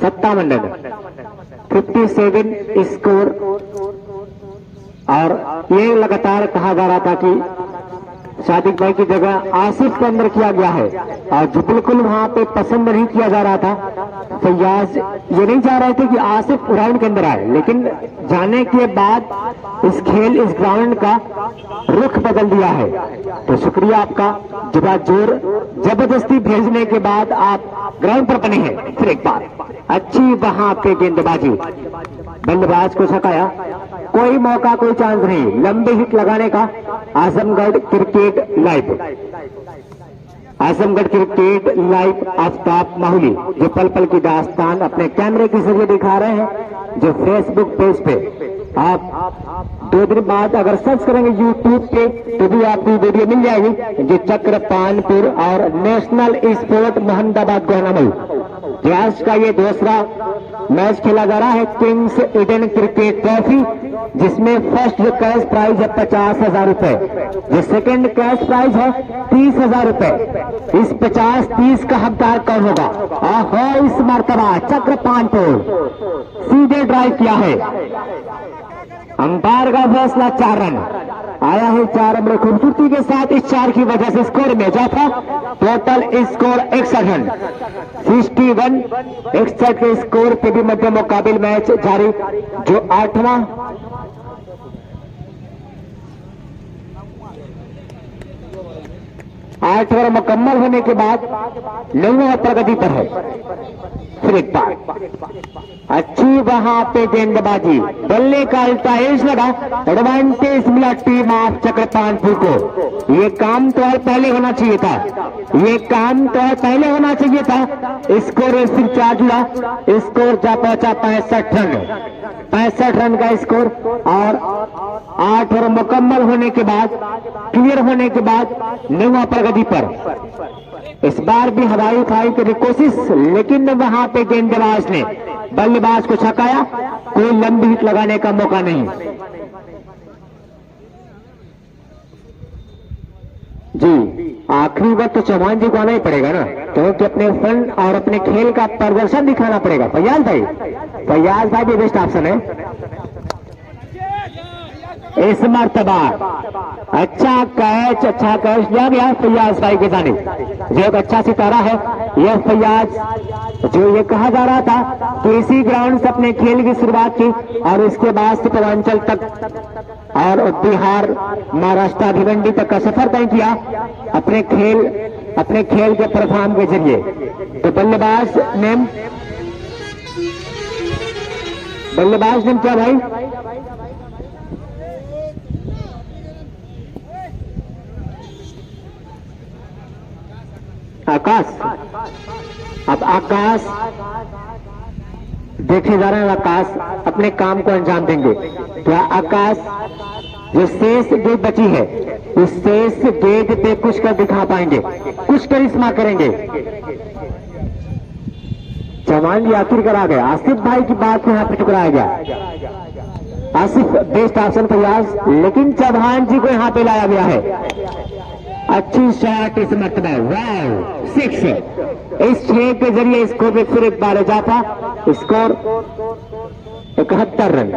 57 रन, 57 स्कोर। और ये लगातार कहा जा रहा था कि सादिक भाई की जगह आसिफ के अंदर किया गया है और जो बिल्कुल वहां पे पसंद नहीं किया जा रहा था। फैयाज ये नहीं चाह रहे थे कि आसिफ ग्राउंड के अंदर आए, लेकिन जाने के बाद इस खेल, इस ग्राउंड का रुख बदल दिया है। तो शुक्रिया आपका, जोर जबरदस्ती भेजने के बाद आप ग्राउंड पर बने हैं। फिर एक बार अच्छी वहां पे गेंदबाजी, बल्लेबाज को छकाया, कोई मौका कोई चांस नहीं, लंबी हिट लगाने का। Azamgarh cricket live, Azamgarh cricket live Aftab Mahauli जो पल पल की दास्तान अपने कैमरे के जरिए दिखा रहे हैं, जो फेसबुक पेज पे आप 2 दिन बाद अगर सर्च करेंगे यूट्यूब पे तो भी आपको वीडियो मिल जाएगी। जो चक्र पानपुर और नेशनल स्पोर्ट मोहम्मदाबाद गोहनामल आज का ये दूसरा मैच खेला जा रहा है, किंग्स ईडन क्रिकेट ट्रॉफी, जिसमें फर्स्ट जो कैश प्राइज है 50,000 रुपए, जो सेकंड कैश प्राइज है 30,000 रुपए। इस 50-30 का हकदार कौन होगा? आहो, इस मरतबा चक्र पानपुर सीधे ड्राइव किया है, अंपायर का फैसला 4 रन आया है। 4 रन खूबसूरती के साथ इस 4 की वजह से स्कोर में इजाफा, टोटल स्कोर 61 रन, 61 61 के स्कोर पे भी मध्य मुकाबिल मैच जारी। जो 8वां 8 ओवर मुकम्मल होने के बाद 9वां प्रगति पर है। फिर एक बार अच्छी वहां पे गेंदबाजी, बल्ले का अल्टाइज लगा, एडवांटेज मिला टीम ऑफ चक्रपाणपुर को। ये काम तो और पहले होना चाहिए था, ये काम तो और पहले होना चाहिए था। स्कोर सिर्फ 4 जुड़ा, स्कोर जा पहुंचा 65 रन, 65 रन का स्कोर। और 8 ओवर मुकम्मल होने के बाद, क्लियर होने के बाद 9वां प्रगति पर। इस बार भी हवाई फाई की कोशिश, लेकिन वहां पे गेंदबाज ने बल्लेबाज को छकाया, कोई लंबी हिट लगाने का मौका नहीं। जी आखिरी वक्त तो चौहान जी को आना ही पड़ेगा ना, क्योंकि अपने फन और अपने खेल का प्रदर्शन दिखाना पड़ेगा। फैयाज भाई भी बेस्ट ऑप्शन है इस मर्तबा। अच्छा कैच लिया गया फैयाज भाई के जाने, जो एक अच्छा सितारा है यह फैयाज। जो ये कहा जा रहा था कि इसी ग्राउंड से अपने खेल की शुरुआत की और इसके बाद से पूर्वांचल तक और बिहार, महाराष्ट्र, भिवंडी तक का सफर तय किया अपने खेल के परफॉर्म के जरिए। तो बल्लेबाज नेम क्या भाई? आकाश। अब आकाश देखे जा रहे हैं, आकाश अपने काम को अंजाम देंगे। क्या आकाश जो शेष गेंद बची है उस शेष गेंद पे कुछ कर दिखा पाएंगे, कुछ करिश्मा करेंगे? चौहान जी आखिर करा गए, आसिफ भाई की बात को यहाँ पे टुकराया गया। आसिफ बेस्ट ऑप्शन फैयाज, लेकिन चौहान जी को यहाँ पे लाया गया है। अच्छी शॉट इस मरतबा, वाव 6। इस 6 के जरिए स्कोर में फिर एक बार इजाफा, स्कोर 71 रन।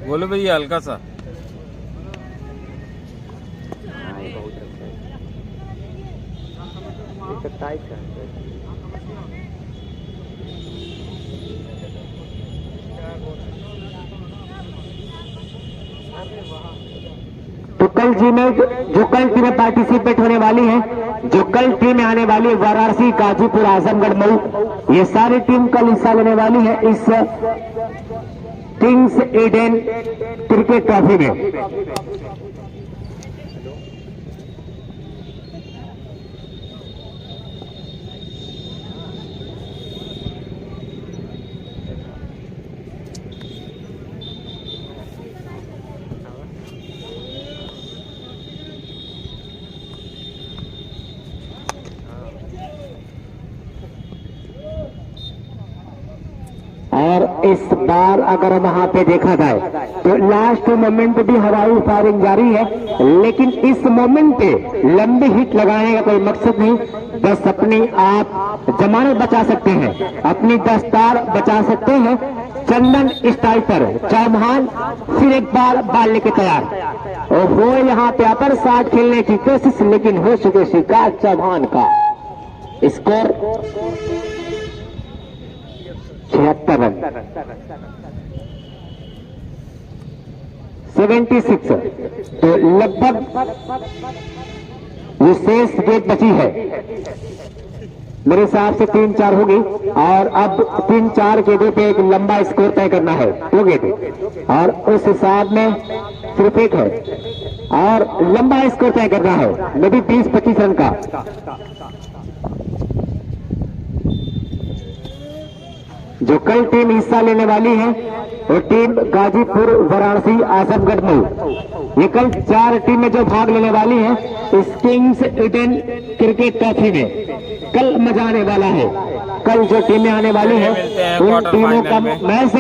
बोलो भैया हल्का सा। तो कल जी में जो कल टीमें पार्टिसिपेट होने वाली हैं, जो कल टीमें आने वाली है, वाराणसी, गाजीपुर, आजमगढ़, मऊ, ये सारी टीम कल हिस्सा लेने वाली है इस किंग्स ईडन क्रिकेट ट्रॉफी में। और इस बार अगर वहां पे देखा जाए तो लास्ट मोमेंट भी हवाई फायरिंग जारी है, लेकिन इस मोमेंट पे लंबी हिट लगाने का कोई मकसद नहीं, बस अपनी आप जमानत बचा सकते हैं, अपनी दस्तार बचा सकते हैं। चंदन स्टाइल पर चौहान फिर एक बार बाल लेके तैयार, और वो यहाँ पे अपर साथ खेलने की कोशिश, लेकिन हो चुके शिकार चौहान का। Score 76 run, 76। तो लगभग विशेष गेंद बची है, मेरे हिसाब से 3-4 होगी, और अब 3-4 गेंदों पे एक लंबा स्कोर तय करना है, 2 गेंदें, और उस हिसाब में सिर्फ एक है और लंबा स्कोर तय करना है, मे भी 20-25 रन का। जो कल टीम हिस्सा लेने वाली है वो टीम गाजीपुर, वाराणसी, आजमगढ़, मऊ, ये कल 4 टीमें जो भाग लेने वाली हैं इस किंग्स ईडन क्रिकेट ट्रॉफी में। कल मजा आने वाला है, कल जो टीमें आने वाली है उन टीमों का मैच